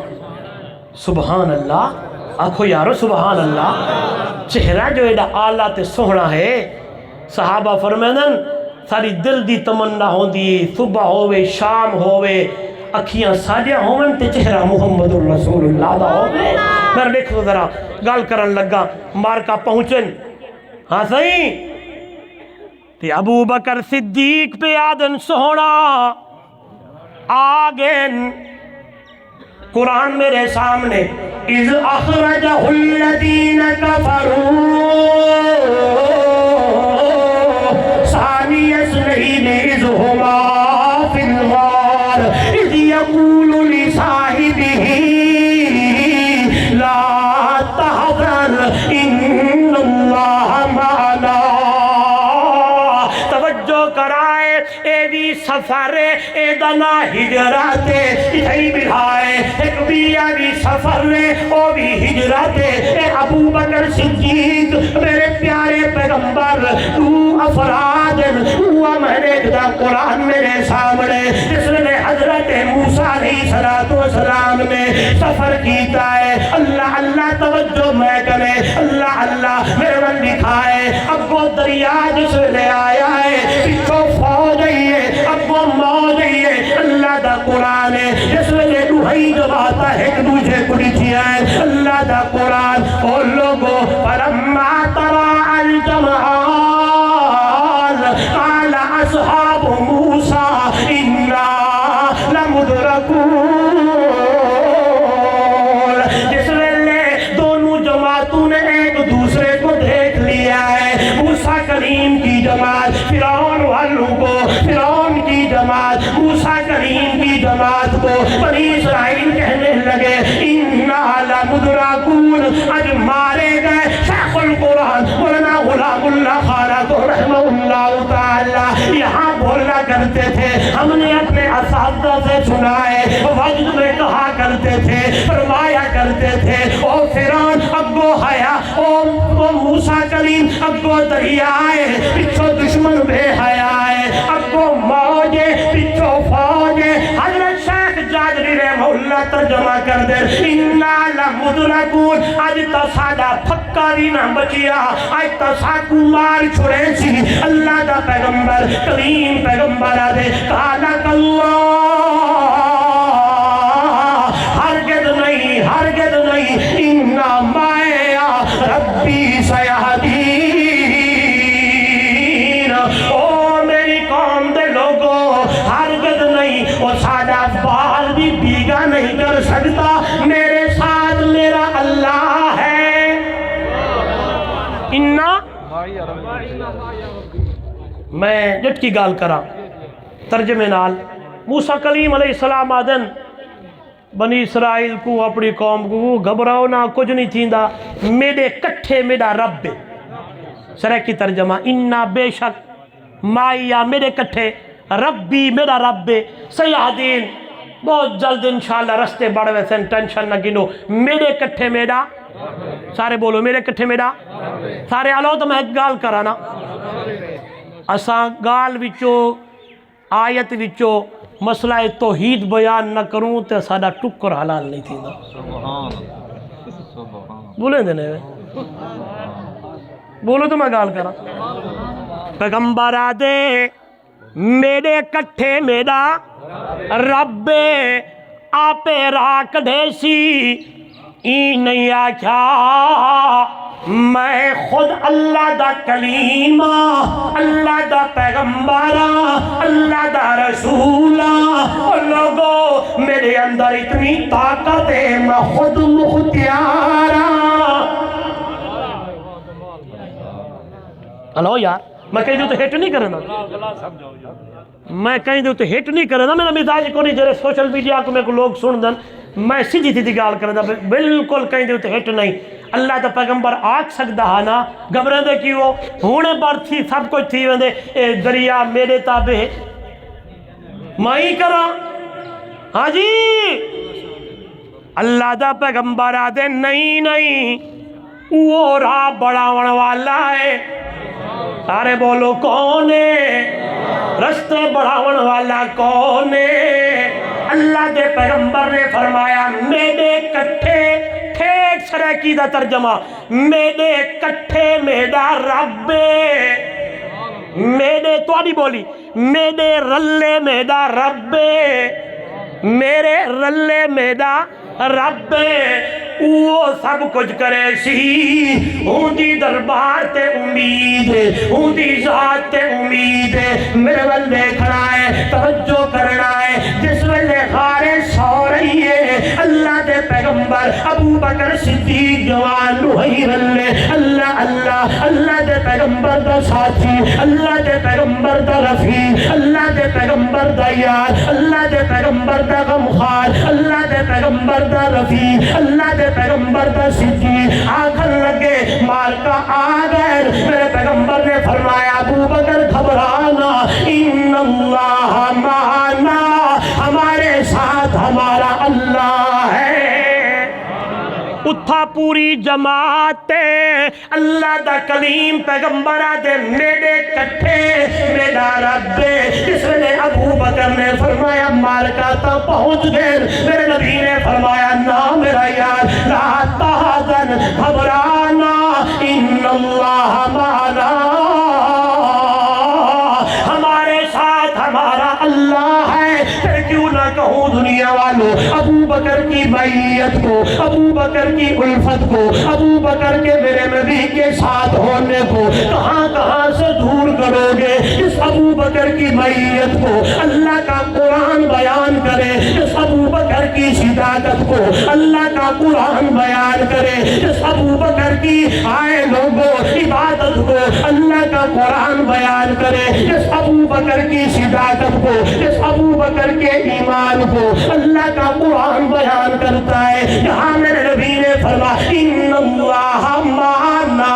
سبحان اللہ آنکھو یارو سبحان اللہ چہرہ جو ایڈا آلہ تے سوہنا ہے صحابہ فرمیدن ساری دل دی تمنا ہوں دی صبح ہوئے شام ہوئے اکھیاں ساڑیاں ہوئے تے چہرہ محمد رسول اللہ دا ہوئے میں دیکھو ذرا گال کرن لگا مارکا پہنچن ہاں صحیح تے ابو بکر صدیق پہ آدن سوہنا آگین قرآن میرے سامنے اِذْ أَخْرَجَهُ الَّذِينَ كَفَرُوا ثَانِيَ اثْنَيْنِ إِذْ هُمَا فِي الْغَارِ إِذْ يَقُولُ لِصَاحِبِهِ لَا تَحْزَنْ إِنَّ اللَّهَ مَعَنَا توجہ کرائے اے بھی سفر اے دنا ہجرات اتھائی بلھائے ایک بھی سفر او بھی ہجرات اے ابو بکر صدیق میرے پیارے پیغمبر تو افراد ہوا میں نے دا قرآن میرے سامنے جس نے حضرت موسیٰ علیہ السلام نے سفر کیتا ہے اللہ اللہ توجہ میں کرے اللہ اللہ میرے من دکھائے اب وہ دریا جس نے آیا ہے پچھو فوج ہے اب وہ موج ہے اللہ دا قرآن ہے جس نے دوہائی جب آتا ہے ایک دوسرے کو لکھیا ہے اللہ دا قرآن اور لوگوں فلما ترا الجمعان قال اصحاب موسیٰ انا لمدرکون جس ویلے دونوں جماعتوں نے ایک دوسرے کو دیکھ لیا ہے موسیٰ کریم کی جماعت فرعون والوں کو فرعون کی جماعت موسیٰ کریم کی جماعت کو بنی اسرائیل کہنے لگے انا لمدرکون اج مارے گئے شیخ القرآن مولانا غلام اللہ خانہ کو رحمہ اللہ تعالی یہاں بولنا کرتے تھے ہم نے اپنے اساتذہ سے سنا ہے وجد میں کہا کرتے تھے فرمایا کرتے تھے او فرعون اگو حیا او موسیٰ کریم اگو دریا ہے پچھو دشمن بے حیا ہے اگو موج پچھو فوج حضرت شیخ جاجری رحمہ اللہ ترجمہ کر دے انا لمدرکون آج تا ساڑا پھکا بھی نہ بچیا آج تا ساکو مار چھوڑے سی اللہ دا پیغمبر کریم پیغمبر آدھے کالک اللہ ہرگز نہیں انا مایا ربی سیہدین او میری قوم دے لوگوں ہرگز نہیں وہ ساڑا بال بھی بیگا نہیں کر سکتا میرے ساتھ میرا اللہ ہے انا میں جٹ کی گال کرا ترجمے نال موسیٰ کلیم علیہ السلام آدن بنی اسرائیل کو اپنی قوم کو گھبراؤ نہ کچھ نہیں تھیندا میرے کٹھے میرا رب سرے کی ترجمہ انا بے شک مائیا میرے کٹھے ربی میرا رب سیہدین بہت جلد انشاءاللہ رستے بڑھ ویسے ٹینشن نہ گنو میرے کٹھے میرا سارے بولو میرے کٹھے میرا سارے آلو تو میں ایک گال کرانا اساں گال وچو آیت وچو مسئلہ توحید بیان نہ کروں تو سادہ ٹکر حلال نہیں تھی بولیں دینے بولو تو میں گال کرا پیغمبر آدھے میرے کٹھے میرا رب آپ راک ڈھیسی ای نہیں آکھا میں خود اللہ دا کلیمہ اللہ دا پیغمبرہ اللہ دا رسولہ اور لوگوں میرے اندر اتنی طاقت ہے میں خود مختیارہ ہلو یار میں کہیں دوں تو ہیٹ نہیں کرنا میں کہیں دوں تو ہیٹ نہیں کرنا میرا مزاج کو نہیں جرے سوشل میڈیا کو میرے کو لوگ سن دن میں سیدھی تھی گال کرنا بالکل کہیں دوں تو ہیٹ نہیں اللہ دا پیغمبر آکھ سکدا ہا نا گھبرے دے کیوں ہونے پر تھی سب کچھ تھی وندے اے دریا میرے تابع میں ہی کراں ہاں جی اللہ دا پیغمبر آدھے نہیں نہیں وہ راہ بڑھاون والا ہے سارے بولو کون ہے رستے بڑھاون والا کون ہے اللہ دے پیغمبر نے فرمایا میرے کٹھے ٹھیک سریکی دا ترجمہ میرے کٹھے میرا رب میرے تو نہیں بولی میرے رلے میرا رب میرے رلے میرا رب وہ سب کچھ کرے سی ہوں دی دربار تے امید ہوں دی ذات تے امید میرے والے کھڑا ہے توجہ کرنا ہے جس والے غارے سو رہی ہے اللہ دے پیغمبر ابو بکر صدیق جوان نوہی رلے اللہ اللہ اللہ دے پیغمبر دا ساتھی اللہ دے پیغمبر دا رفیق اللہ دے پیغمبر دا یار اللہ دے پیغمبر دا غمخار اللہ دے پیغمبر دا رفیق اللہ دے پیغمبر دا صدیق آخر لگے مار کا آگر میرے پیغمبر نے فرمایا ابو بکر گھبرانا ان اللہ معنا ہمارے ساتھ ہمارا اللہ ہے اتھا پوری جماعت اللہ دا کلیم پیغمبر دے میرے کٹھے میرا رب اس نے ابو بکر نے فرمایا مارکا تا پہنچ گئے میرے نبی نے فرمایا نا میرا یار لا تحزن گھبرانا ان اللہ معنا ہمارے ساتھ ہمارا اللہ ہے پھر کیوں نہ کہوں دنیا والوں ابو بکر کی معیت کو ابو بکر کی الفت کو ابو بکر کے میرے نبی کے ساتھ ہونے کو کہاں کہاں سے دور کرو گے اس ابو بکر کی معیت کو اللہ کا قرآن بیان کرے اس ابو بکر کی صداقت کو اللہ کا قرآن بیان کرے اس ابو بکر کی آئے لوگوں عبادت کو اللہ کا قرآن بیان کرے اس ابو بکر کی صداقت کو اس ابو بکر کے ایمان کو اللہ کا قرآن بیان کرتا ہے یہاں میرے نبی نے فرمایا ان اللہ معنا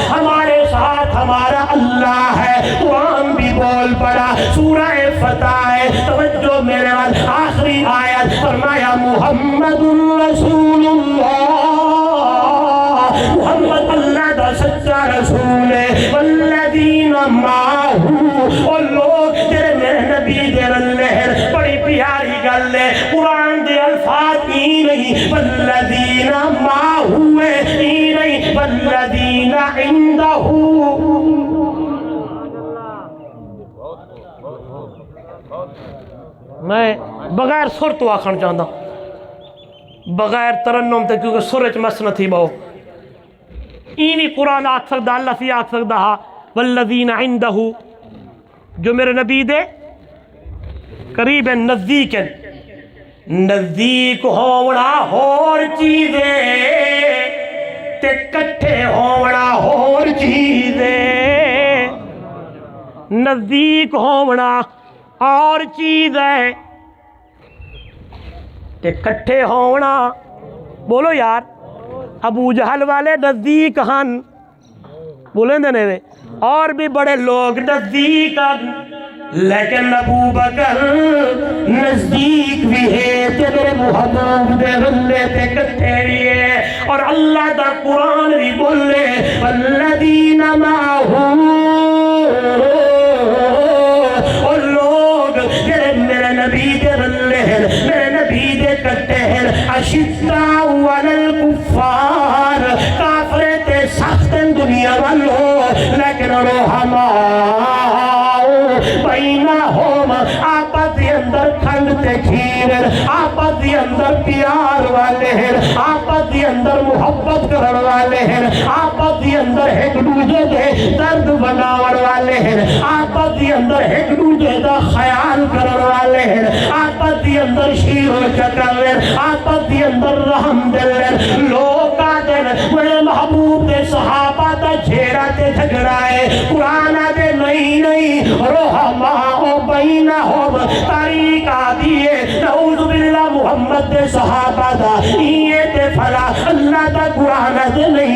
ہمارے ساتھ ہمارا اللہ ہے قرآن بھی بول پڑا سورہ فتح ہے توجہ میرے وال آخری آیت فرمایا محمد رسول اللہ محمد اللہ دا سچا رسول ہے والذین معہو اور لوگ تیرے میرے نبی دے رلہر بڑی پیاری گل ہے قرآن دے الفاظ ہی نہیں والذین معہو ہی نہیں والذین عندہو میں بغیر سر تو آخر چاہتا بغیر ترنم تے کیونکہ سرچ مس نہ تھی بہو اینی قرآن آکھ سکتا اللہ سی آکھ سکتا ہا والذین عندہو جو میرے نبی دے قریب نزدیک نزدیک ہونا اور چیزیں تے کٹھے ہونا اور چیزیں نزدیک ہونا اور چیز ہے تے کٹھے ہونا بولو یار ابو جہل والے نزدیک ہن بولیں دے نہیں اور بھی بڑے لوگ نزدیک ہن لیکن ابو بکر نزدیک بھی ہے تے میرے محبوب دے رلے تے کٹھے بھی ہے اور اللہ دا قرآن بھی بولے والذین معہو اور لوگ میرے نبی دے رلے ہیں میرے نبی دے کٹھے ہیں اشداء علی الکفار کافرے تے سختن دنیا والو لیکن رحماء بینہم آپس دے اندر کھنڈ تے کھیر آپس دے اندر پیار والے ہیں آپس دے اندر محبت کرن والے ہیں آپس دے اندر ایک دوسرے دے درد بناون والے ہیں آپس دے اندر ایک دوسرے دا خیال کرن والے ہیں آپس دے اندر شیر و چکر آپس دے اندر رحم دل لوگ آدھے میرے محبوب دے صحابہ دا جھیڑا تے جھگڑائے قرآن آدھے نہیں رحماء بینہم طریق آدھیے نعوذ باللہ محمد دے صحابہ دا یہ تے فلا اللہ دا قرآن آدھے نہیں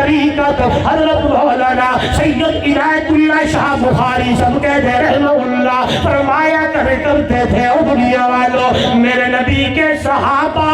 طریقت حضرت مولانا سید عنایت اللہ شاہ بخاری سب کہتے رحمہ اللہ فرمایا کرتے تھے او دنیا والوں میرے نبی کے صحابہ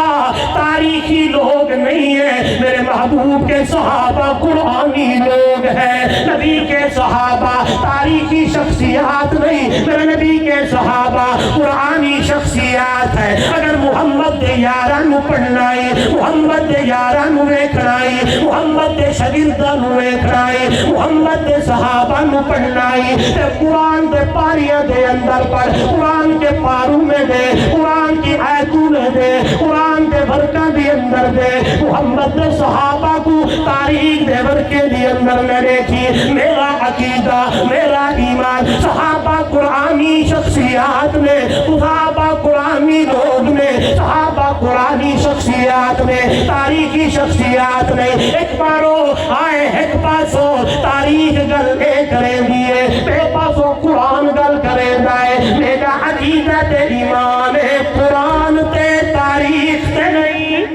تاریخی لوگ نہیں ہیں، میرے محبوب کے صحابہ قرآنی لوگ ہیں۔ نبی کے صحابہ تاریخی شخصیات نہیں، میرے نبی کے صحابہ قرآنی شخصیات ہے۔ اگر محمد دے یاران پڑھنائی، محمد دے یاران ویکھنائی، محمد دے شاگردان ویکھنائی، محمد دے صحابہ پڑھنائی تے قرآن دے پاریاں دے اندر پڑھ، قرآن کے پاروں میں دے، قرآن کی آیتوں میں دے، قرآن دے برکہ دے اندر دے، محمد دے صحابہ کو تاریخ دے برکے دے اندر میں دیکھی۔ میرا عقیدہ، میرا ایمان صحابہ قرآنی شخصیات میں، صحابہ قرآنی لوگ میں، صحابہ قرآنی شخصیات میں، تاریخی شخصیات میں ایک بارو آئے ایک پاسو تاریخ گل اے کرے دیئے بے پاسو قرآن گل کرے دائے۔ میرا عقیدہ تے ایمان قرآن تے تاریخ تے نہیں۔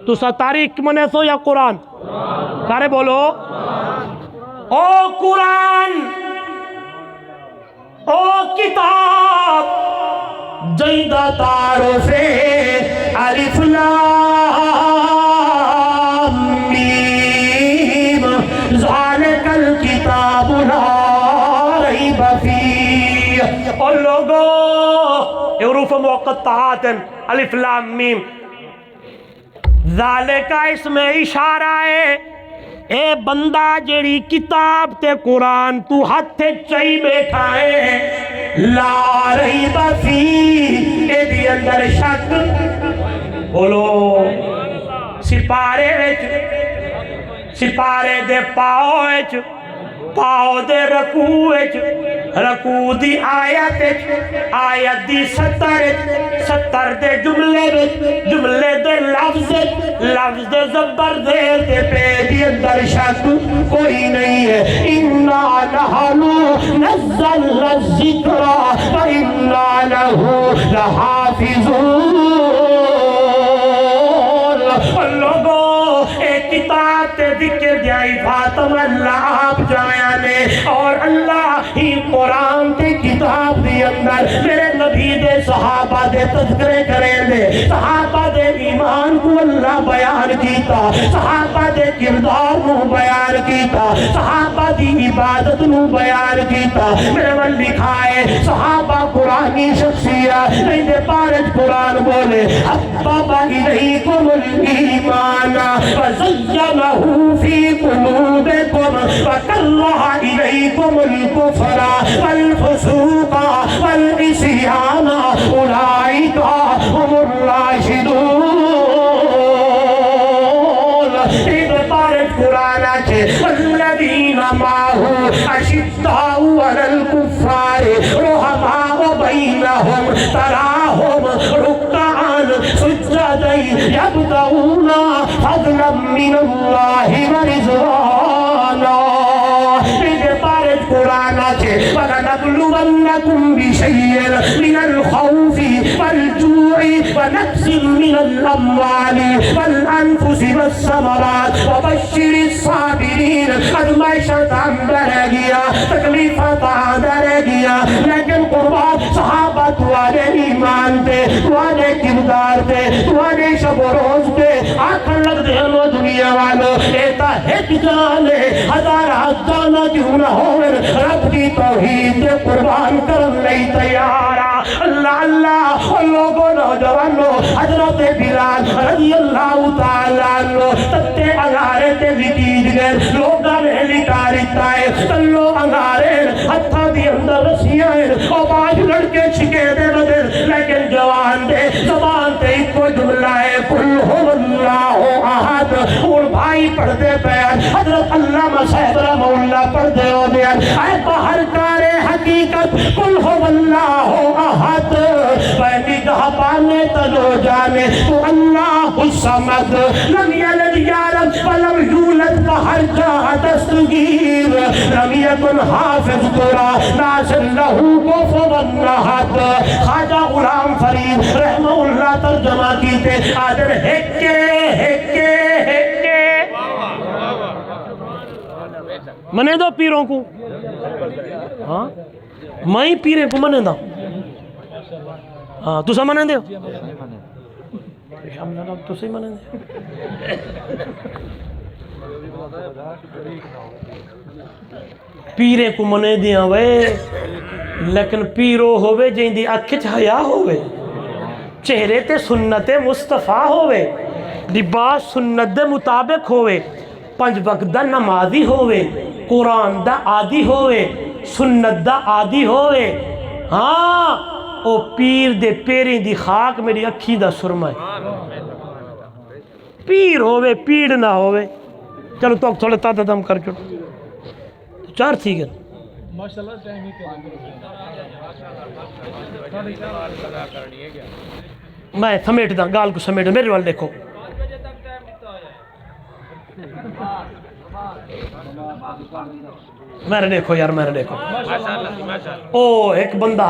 تو سا تاریخ منے سو یا قرآن؟ سارے بولو او قرآن، او کتاب جیدہ تعارف الف لام میم ذالک الکتاب لا ریب فیہ۔ اور لوگو حروف مقطعات الف لام میم ذالک اس میں اشارہ ہے اے بندہ جیڑی کتاب تے قرآن تو ہاتھ چاہی بیٹھا ہے لا ریب فی اے دی اندر شک بولو سپارے وچ سپارے دے پاؤ وچ پاؤ دے رکوع وچ رکوع دی آیت وچ آیت دی ستر دے جملے وچ جملے دے لفظ لفظ دے زبر دے پے دی اندر شک کوئی نہیں ہے۔ اِنَّا نَحْنُ نَزَّلْنَا الذِّكْرَ وَإِنَّا لَهُ لَحَافِظُونَ۔ لوگو ایک کتاب تے ذکر دیائی فاطم اللہ آپ جایا نے اور اللہ ہی قرآن تے کتاب دی اندر میرے نبی دے صحابہ دے تذکرے کریں دے، صحابہ دے ایمان کو اللہ بیان کیتا، صحابہ دے کردار نو بیان کیتا، صحابہ دی عبادت نو بیان کیتا۔ میرے من لکھا ہے صحابہ قرآنی شخصیات نہیں دے پارج قرآن بولے حبب الیکم الایمان وزینہ فی قلوبکم وکرہ الیکم الکفر والفسوق والعصیان اولئک هم الراشدون۔ ایک پارج قرآن ہے والذین معه اشداء علی الکفار رحماء بینہم تراہم رکعا سجدا یبتغون فضلا من اللہ ورضوانا۔ ایک پارج قرآن ہے وَلَنَبْلُوَنَّكُمْ بِشَيْءٍ مِّنَ الْخَوْفِ وَالْجُوعِ وَنَقْصٍ مِّنَ الْأَمْوَالِ وَالْأَنفُسِ وَالثَّمَرَاتِ وَبَشِّرِ الصَّابِرِينَ۔ ازمائشات اندر رہ گیا، تکلیفات اندر رہ گیا، لیکن قربان صحابہ توانے ایمان دے، توانے کردار دے، توانے شب و روز دے آکھن لگ دے ہم دنیا والو ایتا ہٹ جانے ہزار جانا کیوں نہ ہوئے رب کی توحید دے قربان کرن نہیں تیارا۔ اللہ اللہ لوگوں نوجوانوں حضرت بلال رضی اللہ تعالیٰ عنہ تتے انگارے تے لٹیج گئے لوگاں نے لٹا ہے تلو انگارے ہتھا دی اندر رسیاں اور باج لڑکے چھکے دے بدر لیکن جوان دے زبان تے ایک جملہ ہے قل هو اللہ احد۔ اور بھائی پڑھ دے بیان حضرت علامہ صاحب رحمہ اللہ پڑھ دے ہو بیان اے باہر کار حقیقت قل هو اللہ احد پہلی جہاں پانے تجو جانے تو اللہ الصمد لم یلد یارم ولم یولد باہر جہاں دستگیر لم یکن حافظ ترا ناصر لہو کفوا احد۔ خواجہ غلام فرید رحمہ اللہ ترجمہ کیتے آدر ہکے ہکے ہکے منے دو پیروں کو ہاں میں ہی پیرے کو منے دا ہاں تسا منے دے تسی منے دے پیرے کو منے دیا وے لیکن پیرو ہوئے جہیں دی اکھچ حیا ہوئے چہرے تے سنت مصطفیٰ ہوئے لباس سنت دے مطابق ہوئے 5 وقت دا نمازی ہوئے قرآن دا عادی ہوئے سنت دا عادی ہوئے ہاں او پیر دے پیریں دی خاک میری اکھی دا سرما ہے پیر ہوئے پیڑ نہ ہوئے چلو تو تھوڑے تا دم کر چھوڑ 4 تھی گئے میں سمیٹ دا گال کو سمیٹ میرے وال دیکھو میرے دیکھو یار میرے دیکھو او ایک بندہ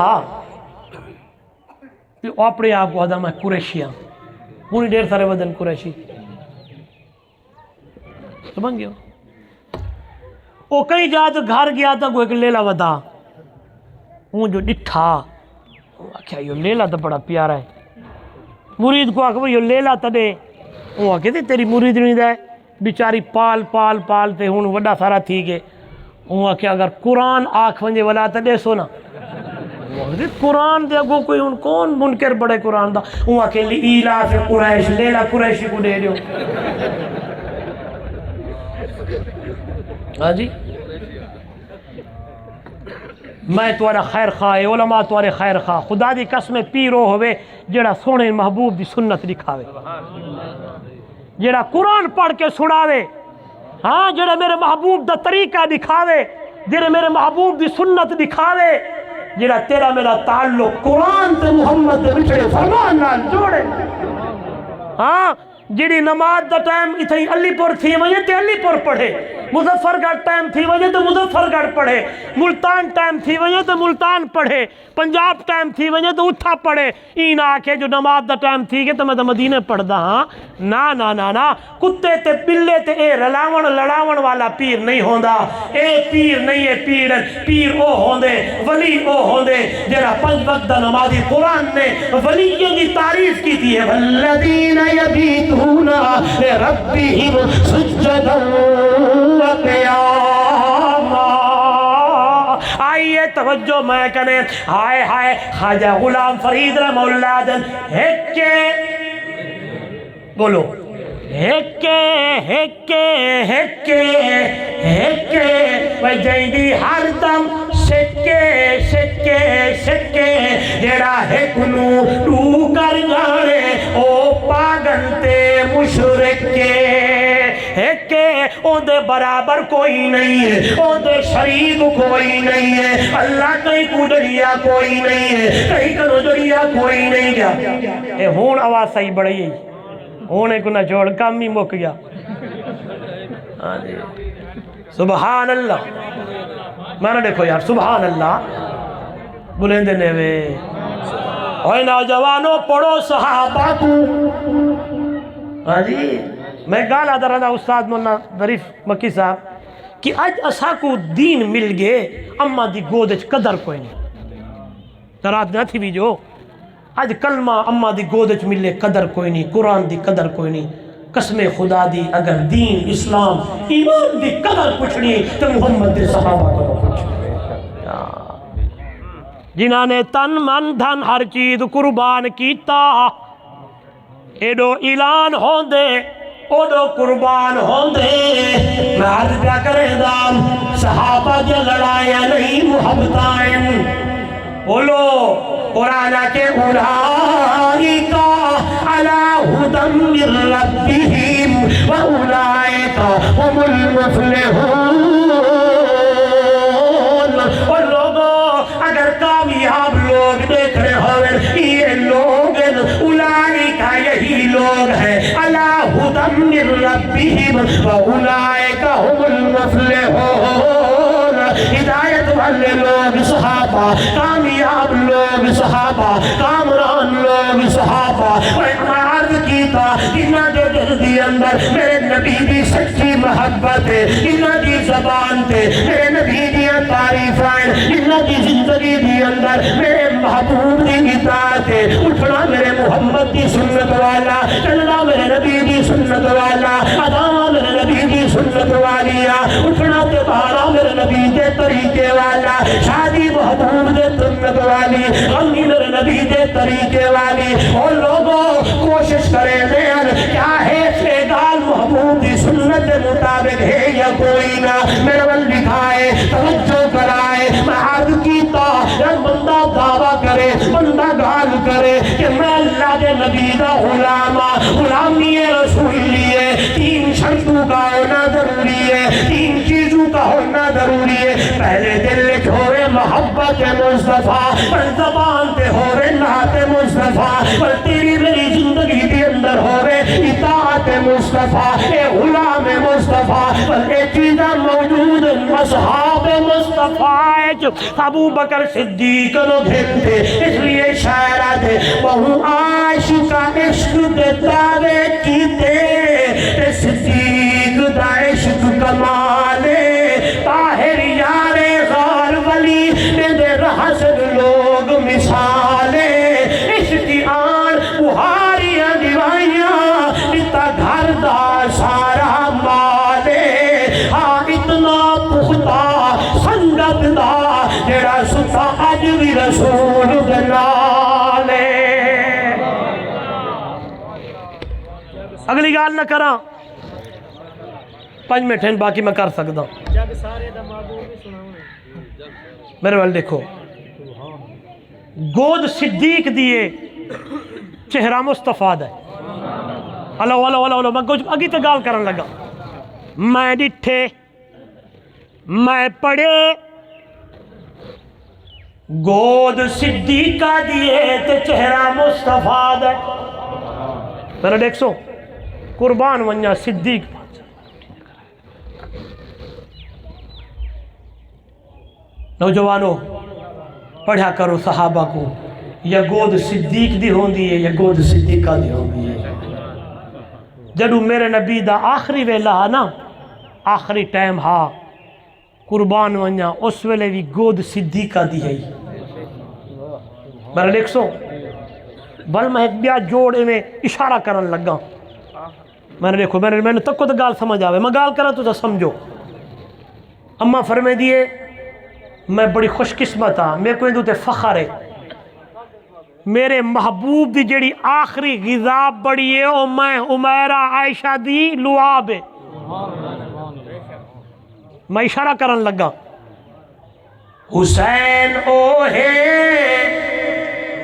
اپنے آپ کو آدھا میں قریشی ہوں پوری دیر سارے بدن قریشی سمجھ گیا وہ کئی جا تو گھر گیا تھا کوئی ایک لیلا ودا وہ جو ڈٹھا کیا یہ لیلا تو بڑا پیارا ہے مرید کو آکھا یہ لیلا تڑے وہ آکھے تھے تیری مرید نہیں دے بیچاری پال پال پال تے ہون وڈا سارا تھی گے وہ آکھے اگر قرآن آکھ ونجے ولا تڑے سونا قرآن دے گو کوئی ان کون منکر بڑے قرآن دا وہ آکھے لیلا فی قریش لیلا قریشی کو دے دیو ہاں جی میں تمہارا خیر خواہ علماء تمہارے خیر خواہ خدا دی قسم پیرو ہوئے جڑا سونے محبوب دی سنت دکھاوے جڑا قرآن پڑھ کے سناوے ہاں جڑا میرے محبوب دا طریقہ دکھاوے جڑا میرے محبوب دی سنت دکھاوے جڑا تیرا میرا تعلق قرآن تے محمد دے بچڑے فرمان نال جوڑے ہاں جڑی نماز دا ٹائم اتھائی علی پور تھی وجہ تے علی پور پڑھے مظفر گڑھ ٹائم تھی وجہ تے مظفر گڑھ پڑھے ملتان ٹائم تھی وجہ تے ملتان پڑھے پنجاب ٹائم تھی وجہ تے اتھا پڑھے این آکھے جو نماز دا ٹائم تھی گئے تو میں دا مدینے پڑھ دا ہاں نا نا نا نا کتے تے پلے تے اے رلاون لڑاون والا پیر نہیں ہوندا اے پیر نہیں ہے پیر او ہوندے ولی او ہوندے جرا 5 وقت دا نمازی قرآن نے ولیوں کی تعریف کی تھی ہے والذین یبیتون لربہم سجدا وقیاما آئیے توجہ میں کنے ہائے ہائے خواجہ غلام فرید رحمہ اللہ دن ہکے بولو ہکے ہکے ہکے ہکے وجہدی ہر دم سکے سکے سکے جڑا ہکنو ٹو کر جانے او پاگن تے مشرک کے ہکے اون دے برابر کوئی نہیں ہے اون دے شریک کوئی نہیں ہے اللہ کہیں کو جڑیا کوئی نہیں ہے کہیں کنو جڑیا کوئی نہیں گیا اے ہون آواز صحیح بڑی ہے ہونے کو نہ چھوڑ کام ہی مک گیا سبحان اللہ میں نے دیکھو یار سبحان اللہ بلندے نوے اوہ نوجوانوں پڑھو صحابہ کو ہاں جی میں گالا در رہا استاد مولانا ظریف مکی صاحب کہ آج اسا کو دین مل گئے اما دی گودج قدر کوئی نہیں ترات نہ تھی بھی جو آج کلمہ اما دی گودج ملے قدر کوئی نہیں قرآن دی قدر کوئی نہیں قسم خدا دی اگر دین اسلام ایمان دی قدر پوچھنی تو محمد دی صحابہ کو پوچھنی جنہاں نے تن من دھن ہر چیز قربان کیتا ایڈو اعلان ہون دے اوڈو قربان ہون دے میں عرض کیا کریں دام صحابہ جے لڑایا نہیں محبتائیں بولو قرآن کے اولائکا علی ہدی من ربہم واولائکا هم المفلحون اور لوگوں اگر کامیاب لوگ دیکھ رہے ہوئے یہ لوگ اولائکا یہی لوگ ہیں علی ہدی من ربہم واولائکا هم المفلحون ہدایت والے لوگ صحابہ کامیاب لوگ صحابہ کامران لوگ صحابہ میں عرض کیتا انہاں جو دل دی اندر میرے نبی دی سچی محبت ہے انہاں دی زبان تے تے میرے نبی دیاں تعریفاں انہاں دی زندگی دی اندر میرے محبوب دی اطاعت اٹھنا میرے محمد دی سنت والا چلنا میرے نبی دی سنت والا اداواں میرے نبی دی سنت والیا اٹھنا تے بہانا میرے نبی دے طریقے والا شادی محبوب دے سنت والی غمی میرے نبی دے طریقے والی اور لوگوں کوشش کریں دین کیا ہے فیدال محبوب دی سنت دے مطابق ہے یا کوئی نہ میرے ول لکھائے توجہ کرائے میں عرض کیتا یا بندہ دعویٰ کرے بندہ گال کرے کہ میں اللہ دے نبی دا غلامہ غلامی رسول لیے تین شرطوں کا ہونا ضروری ہے تین چیزوں کا ہونا ضروری ہے پہلے دل لکھ ہوئے محبت مصطفیٰ پر زبان تے ہوئے نعت مصطفیٰ پر تیری میری زندگی کے اندر ہوئے اطاعت مصطفیٰ اے غلام مصطفیٰ پر اے چیزیں موجود اصحاب مصطفیٰ ابو بکر صدیق نو گھنتے اس لیے شاعرہ دے بہو عاشقہ عشق دے دعوے کیتے تے صدیق دا عشق کمالے طاہر یار غار ولی دے رحسن لوگ مثالے عشق آن بہاریاں دیوائیاں اتا گھر دا سارا مالے ہاں اتنا پختہ سنگت دا جڑا ستا اج بھی رسول دلالے اگلی گال نہ کراں 5 منٹ ہیں باقی میں کر سکتا میرے وال دیکھو گود صدیق دیے چہرہ مصطفیٰ ہے اللہ میں کچھ اگی تے گال کرن لگا میں ڈٹھے میں پڑھے گود صدیقہ دیے تے چہرہ مصطفیٰ ہے میرا دیکھ سو قربان ونیا صدیق نوجوانوں پڑھا کرو صحابہ کو یا گود صدیق دی ہوندی ہے یا گود صدیقہ دی ہوندی ہے جدو میرے نبی دا آخری ویلا نا آخری ٹائم ہا قربان ونیا اس ویلے بھی گود صدیقہ دی ہے میرا دیکھ سو بل میں ایک بیا جوڑے میں اشارہ کرن لگا میں نے دیکھو میں نے تک کو تو گال سمجھ آوے میں گال کرا تو سمجھو اماں فرمے دیے میں بڑی خوش قسمت ہاں میرے کو اندو تے فخر ہے میرے محبوب دی جڑی آخری غذا بڑی ہے او میں عمیرہ عائشہ دی لعاب ہے میں اشارہ کرن لگا حسین او ہے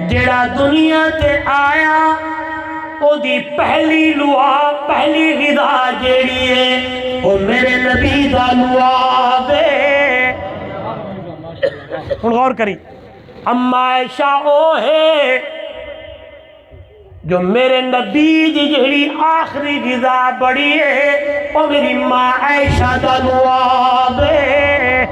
جڑا دنیا تے آیا او دی پہلی لعاب پہلی غذا جڑی ہے او میرے نبی دا لعاب ہے غور کری اما عائشہ او ہے جو میرے نبی دی جہری آخری غذا بڑی ہے او میری ماں عائشہ دا لعاب ہے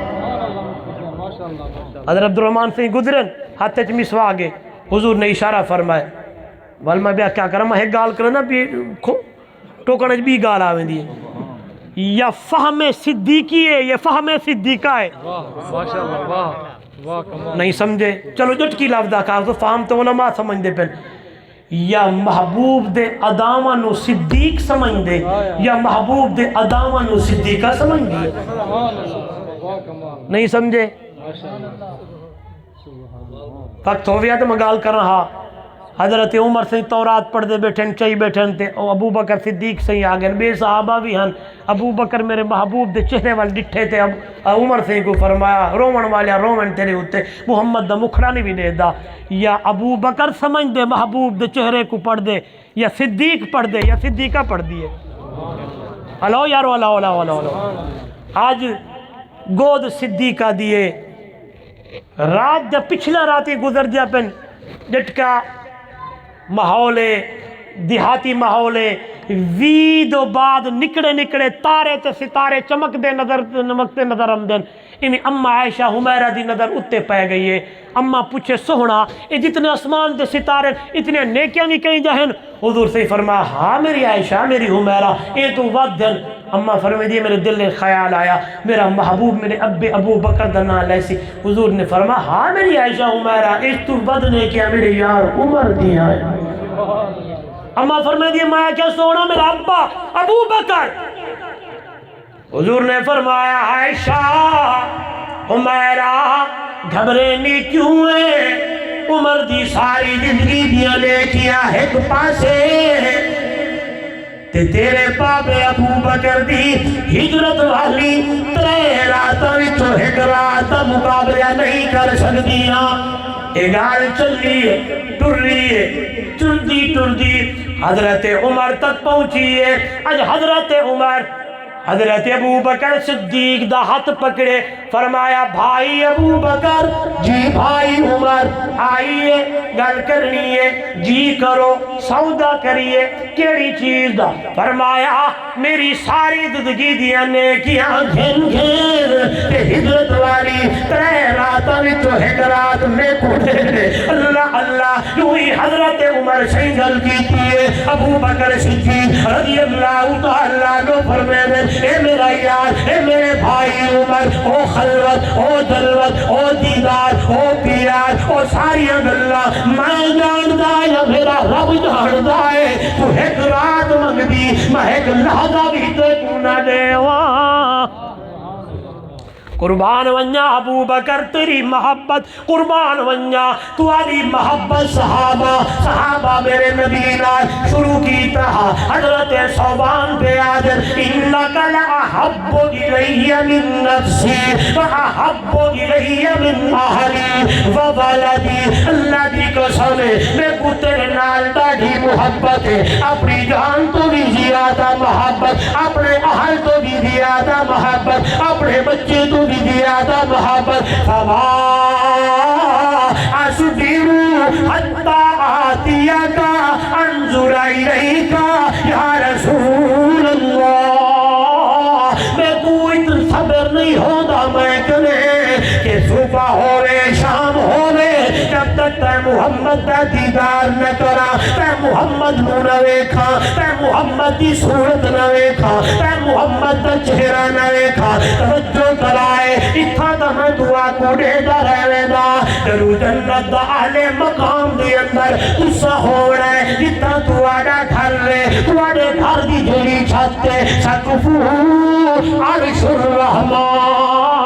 حضرت عبدالرحمن سے گزرن ہاتھ چ مسوا گے حضور نے اشارہ فرمائے ول میں بیا کیا کرا میں ایک گال کرنا ٹوکنے بھی گال آویں دی یا فہم صدیقی ہے یا فہم صدیقہ ہے نہیں سمجھے چلو جٹکی لفظہ کہا تو فہم تو علماء سمجھ دے پہن یا محبوب دے ادامہ نو صدیق سمجھ دے یا محبوب دے ادامہ نو صدیقہ سمجھ دے نہیں سمجھے وقت ہو گیا تو میں گال کر رہا حضرت عمر سے تورات پڑھ دے بیٹھن چاہی بیٹھن تے ابو بکر صدیق سے آگئے بے صحابہ بھی ہن ابو بکر میرے محبوب دے چہرے وال ڈٹھے تے عمر سے کو فرمایا رومن والیا رومن تیرے ہوتے محمد دا مکھڑا نہیں بھی دے دا یا ابو بکر سمجھ دے محبوب دے چہرے کو پڑھ دے یا صدیق پڑھ دے یا صدیقہ پڑھ دیے ہلو یارو اللہ آج گود صدیقہ دیے رات جب پچھلا راتی گزر جا پن جٹکا ماحول دیہاتی ماحول ہے، وید و بعد نکڑے نکڑے تارے تے ستارے چمکتے نظر آمدن۔ انہیں اماں عائشہ حمیرہ دی نظر اتے پہ گئی ہے۔ اماں پوچھے سہنا یہ جتنے آسمان تے ستارے اتنے نیکیاں بھی کہیں جاہن؟ حضور سے فرمایا ہاں میری عائشہ میری حمیرہ یہ تو ودن۔ اماں فرمائی دی میرے دل میں خیال آیا میرا محبوب میرے ابو بکر دنا لیسی۔ حضور نے فرمایا ہاں میری عائشہ حمیرہ اس تو ود نیکیاں میرے یار عمر دیا ہے۔ اماں فرمائی دی میں کیا سونا میرا ابو بکر۔ حضور نے فرمایا عائشہ حمیرہ گھبرینی کیوں ہے، عمر دی ساری زندگی دیا نیکیاں ایک پاسے تے تیرے پاپے ابو بکر دی ہجرت والی 3 راتاں وچوں ایک رات دا مقابلہ نہیں کر سکدیاں۔ یہ گال چل رہی ہے ٹر رہی ہے ٹردی حضرت عمر تک پہنچی ہے۔ آج حضرت عمر حضرت ابو بکر صدیق دا ہاتھ پکڑے فرمایا بھائی ابو بکر جی بھائی عمر آئیے گل کرنی ہے جی کرو سودا کریے کیڑی چیز دا؟ فرمایا میری ساری زندگی دیا نیکیاں گھن تے ہجرت والی 3 راتاں وچوں ایک رات میں کو دے دے۔ اللہ اللہ یوں ہی حضرت عمر سے گل کیتی ہے۔ ابو بکر صدیق رضی اللہ تعالیٰ عنہ فرماتے اے میرا یار اے میرے بھائی عمر او خلوت او جلوت او دیدار او پیار او ساری گلاں میں جاندا یا میرا رب جاندا ہے تو ایک رات منگدی میں ایک لحظہ بھی تے کو نہ دیواں۔ قربان ونیا ابو بکر تیری محبت قربان ونیا تو علی محبت صحابہ میرے نبی نال شروع کیتا حضرت صوبان پہ آدر انکا لأحب الی من نفسی وأحب الی من اہلی وولدی۔ اللہ دی قسم میں کو تیرے نال داڑھی محبت ہے، اپنی جان تو بھی زیادہ محبت، اپنے اہل تو بھی زیادہ محبت، اپنے بچے تو بھی زیادہ محبت۔ فما اصبر حتی آتیک انظر الیک یا رسول اللہ۔ میں کوئی صبر نہیں ہوتا میں کنے کہ صبح ہوئے شام ہوئے جب تک تے محمد دا دیدار نہ کرا، تے محمد نہ ویکھا، تے محمد دی صورت نہ ویکھا، تے محمد دا چہرہ نہ ویکھا۔ توجہ کرائے اتھا دا میں دعا کو دے دا رہے دا جلو جنت دا اہل مقام دے اندر تسا ہو رہے جتا دعا دا گھر لے دعا دے گھر دی جلی چھتے سقفو عرش الرحمن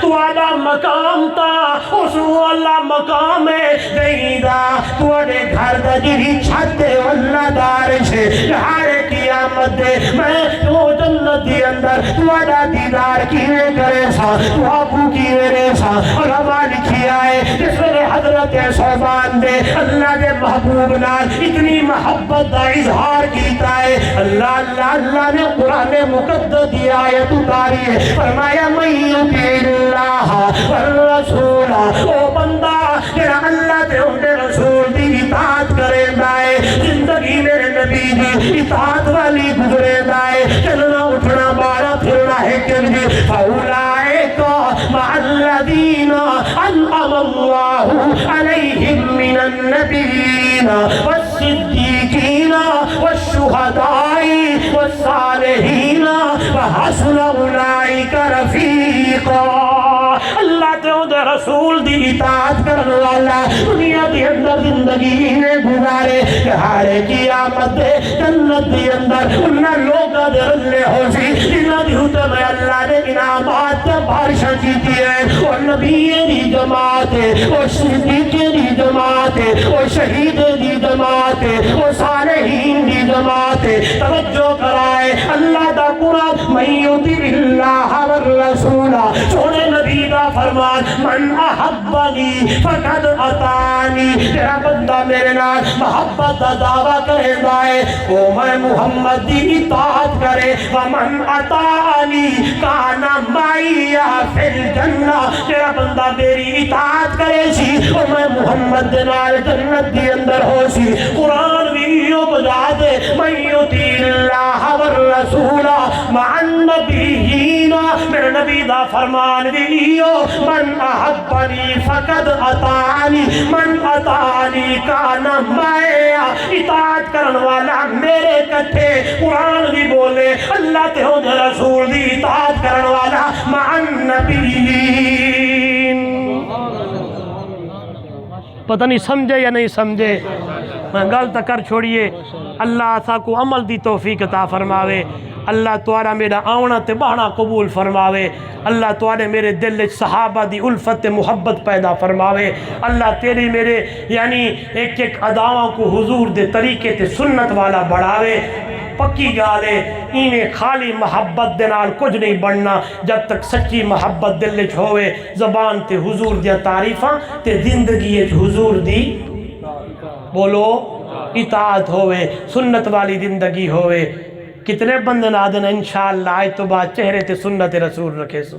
دعا دا مقام تا اس والا مقام دیدہ دعا دے گھر دا جلی چھتے واللہ دارش ہر قیامت دے میں تو جنت دی اندر دعا دا دیدار کیوے کرے سا دعا کو کیوے رے سا اور ہمارا لکھی آئے جس میں حضرت صوبان دے اللہ دے محبوب نال اتنی محبت دا اظہار کیتا ہے۔ اللہ اللہ اللہ نے قرآن مقدس دی آیت اتاری ہے فرمایا من یطیع اللہ والرسول او بندہ جڑا اللہ تے ان دے رسول دی اطاعت کرے دائے زندگی میرے نبی دی اطاعت والی گزرے دائے چلنا اٹھنا بارا پھرنا ہے کنجی فاولائک مع الذین انعم اللہ علیہم من النبیین والصدیقین والشہداء والصالحین وحسن اولئک رفیقا۔ اللہ تے دے رسول دی اطاعت کرنے والا دنیا دی اندر زندگی نے گزارے کہ ہر قیامت دے جنت دی اندر انہاں لوگاں دے رلے ہو سی جنہاں دی حکم ہے اللہ نے انعامات تے بارشاں کیتی ہے اور نبی دی جماعت ہے اور صدیق دی جماعت ہے اور شہید دی جماعت ہے اور صالحین دی جماعت ہے۔ توجہ کرائے اللہ دا قرآن من یطیع اللہ والرسول سونے نبی دا فرمان من احبنی فقد اطاعنی تیرا بندہ میرے نال محبت دا دعویٰ کرے دائے وہ میں محمد دی اطاعت کرے ومن اطاعنی کانا معی فی الجنہ تیرا بندہ میری اطاعت کرے سی وہ میں محمد دے نال جنت دی اندر ہو سی۔ قرآن بھی یاد من یطیع اللہ والرسول مع النبیین، میرے نبی دا فرمان دیو من احبنی فقد اطاعنی، من اطاعنی کان معی، اطاعت کرن والا میرے کٹھے، قرآن بھی بولے اللہ تے ہوں دے رسول دی اطاعت کرن والا مع النبیین۔ پتہ نہیں سمجھے یا نہیں سمجھے، میں غلط کر چھوڑیے، اللہ آسا کو عمل دی توفیق عطا فرماوے، اللہ توارا میرا آونا تے بہنا قبول فرماوے، اللہ توارے میرے دل صحابہ دی الفت محبت پیدا فرماوے، اللہ تیری میرے یعنی ایک ایک اداواں کو حضور دے طریقے تے سنت والا بڑھاوے۔ پکی گالے انہیں خالی محبت دے نال کچھ نہیں بڑھنا، جب تک سچی محبت دل وچ ہوئے، زبان تے حضور دیا تعریفاں تے زندگی وچ حضور دی بولو اطاعت ہوئے، سنت والی زندگی ہوئے۔ کتنے بندے نادن انشاءاللہ آج تو بعد چہرے تے سنت رسول رکھے سو۔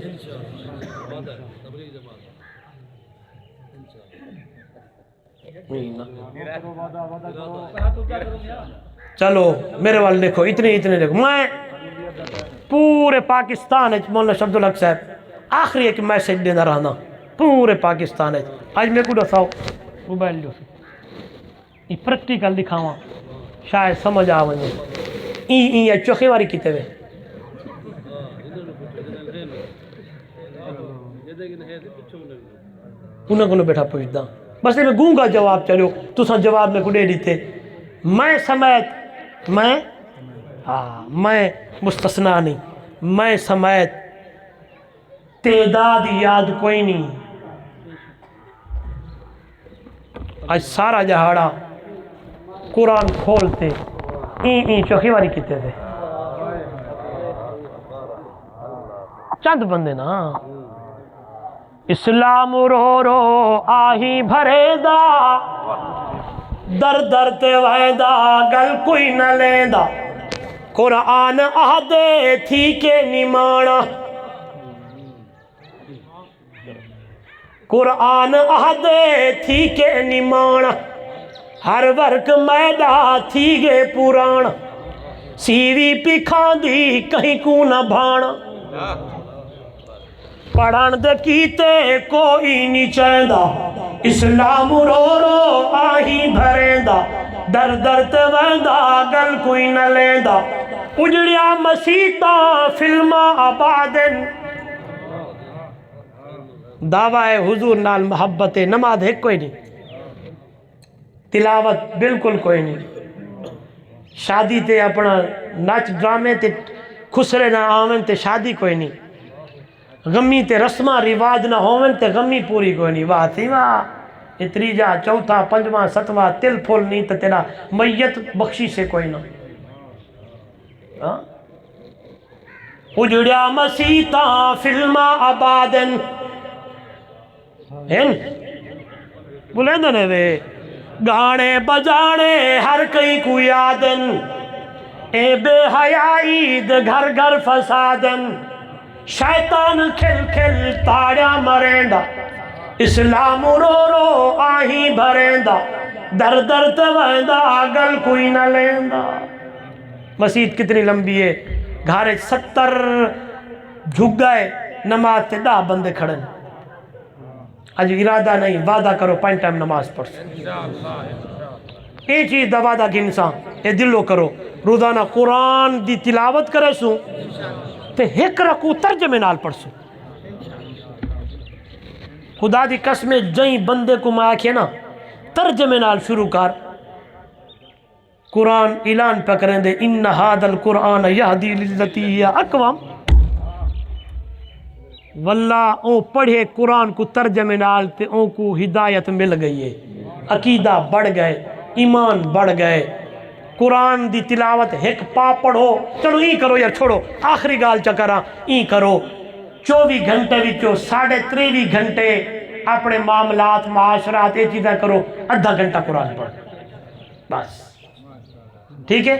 چلو میرے والے دیکھو، اتنے دیکھو، میں پورے پاکستان مولانا شبد الحق صاحب آخری ایک میسج دینا رہنا پورے پاکستان آج میں کو دساؤ موبائل جو یہ پریکٹیکل دکھاواں شاید سمجھ آ ونجے ای چوکھے واری کیتے ہوئے انہوں کو بیٹھا پوچھتا بس میں گونگا جواب چلو تساں جواب میں کو دے دیتے میں سمیت میں مستثنا نہیں، میں سمیت تعداد یاد کوئی نہیں، آج سارا جہاڑا قرآن کھولتے چوکھی واری کیتے تھے چند بندے نا اسلام رو رو آہی بھرے دا در در تے وحیدہ گل کوئی نہ لیندہ قرآن آدھے تھی کے نمانا قرآن آدھے تھی کے نمانا ہر ورک میڈا تھی گے پرانا سیوی پکھان دی کہیں کو نہ بھانا پڑھن دے کیتے کوئی نہیں چاہندہ اسلام رو رو آہی بھریندہ در در تے ویندہ گل کوئی نہ لیندہ اجڑیا مسیطاں فلما آبادن دعوی حضور نال محبت نماز ہے کوئی نہیں، تلاوت بالکل کوئی نہیں، شادی تے اپنا ناچ ڈرامے تے خسرے نہ آمن تے شادی کوئی نہیں، غمی تے رسمہ رواج نہ ہومن تے غمی پوری کوئی نہیں، واہ تھی واہ تریجا چوتھا پنجواں ستواں تل پھول نہیں تو تیرا میت بخشی سے کوئی نہ اجڑیا مسیطاں فلما آبادن بلیندے نے وے گانے بجانے ہر کئی کو یادن اے بے حیائی دے گھر گھر فسادن شیطان کھل کھل تاڑیا مریندا اسلام رو رو آہی بھریندا در در تویندا گل کوئی نہ لیندا۔ مسجد کتنی لمبی ہے، گھارے 70 جھک گئے نماز تے 10 بندے کھڑن، آج ارادہ نہیں وعدہ کرو 5 ٹائم نماز پڑھ یہ چیز دا وعدہ گھنساں اے دلو کرو روزانہ قرآن دی تلاوت کرے سوں تے ایک رکو ترجمے نال پڑھ سوں خدا دی قسم جائیں بندے کو میں آکھے نا ترجمے نال شروع کر قرآن اعلان پہ کریں دے ان ھذا القرآن یہدی للتی ہی اقوام واللہ او پڑھے قرآن کو ترجمے نال تے او کو ہدایت مل گئی ہے، عقیدہ بڑھ گئے، ایمان بڑھ گئے۔ قرآن دی تلاوت ایک پا پڑھو چلو این کرو یار چھوڑو آخری گال چکرا این کرو 24 گھنٹے وچوں 23.5 گھنٹے اپنے معاملات معاشرات یہ چیزیں کرو، آدھا گھنٹہ قرآن پڑھ بس ٹھیک ہے۔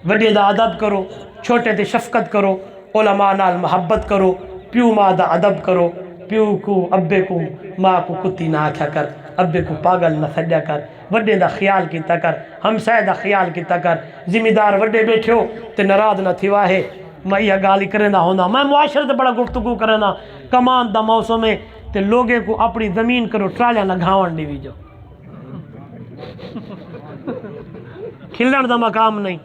وڈے دا ادب کرو، چھوٹے تے شفقت کرو، علماء نال محبت کرو، پیو ماں دا ادب کرو، پیو کو ابے کو ماں کو کتی نہ آکھیا کر، ابے کو پاگل نہ سجا کر، وڈے دا خیال کیتا کر، ہمسائے دا خیال کیتا کر، ذمہ دار وڈے بیٹھے ہو تے ناراض نہ تھیوا ہے۔ میں یہ گالی کرنا ہونا، میں معاشرے تے بڑا گفتگو کرنا، کمان دا موسم ہے تے لوگے کو اپنی زمین کرو ٹرالیاں نہ گھاون دی ویجو، کھلن دا مقام نہیں۔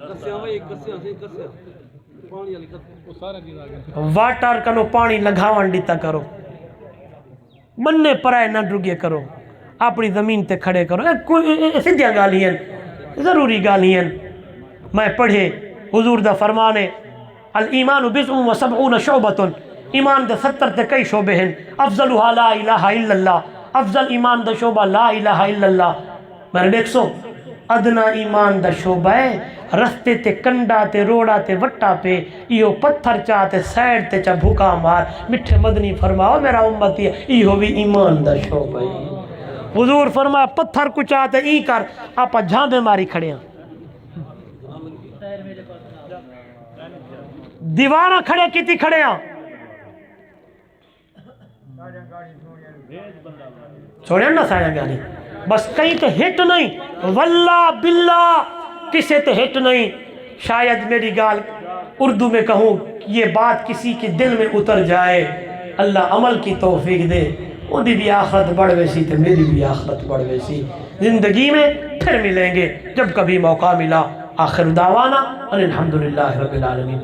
واٹر کنو پانی لگاون دیتا کرو، بننے پرائے نہ ڈرگے کرو، اپنی زمین تے کھڑے کرو۔ سیدھیاں گالیاں ضروری گالیاں۔ میں پڑھے حضور دا فرمانے الایمان بضع و سبعون شعبۃ، ایمان دے 70 تے کئی شعبے ہیں، افضلها لا الہ الا اللہ، افضل ایمان دا شعبہ لا الہ الا اللہ۔ میں نے دیکھ سو ادنا ایمان دا شعبہ ہے رستے تے کنڈا تے روڑا تے وٹا پہ ایہو پتھر چاہتے سائڈ تے چا بھوکا مار، مٹھے مدنی فرماؤ میرا امتی ہے ایہو بھی ایمان دا شعبہ ہے۔ حضور فرمایا پتھر کو چاہتے ای کر، آپا جھانبے ماری کھڑے ہیں، دیوارہ کھڑے کیتی کھڑے ہیں، چھوڑے نا سایہ گانی، بس کہیں تے ہٹ نہیں، واللہ باللہ کسے تے ہٹ نہیں۔ شاید میری گال اردو میں کہوں یہ بات کسی کے دل میں اتر جائے، اللہ عمل کی توفیق دے، وہ بھی آخرت بڑھ ویسی تے میری بھی آخرت بڑھ ویسی۔ زندگی میں پھر ملیں گے جب کبھی موقع ملا۔ آخر دعوانا الحمدللہ رب العالمین۔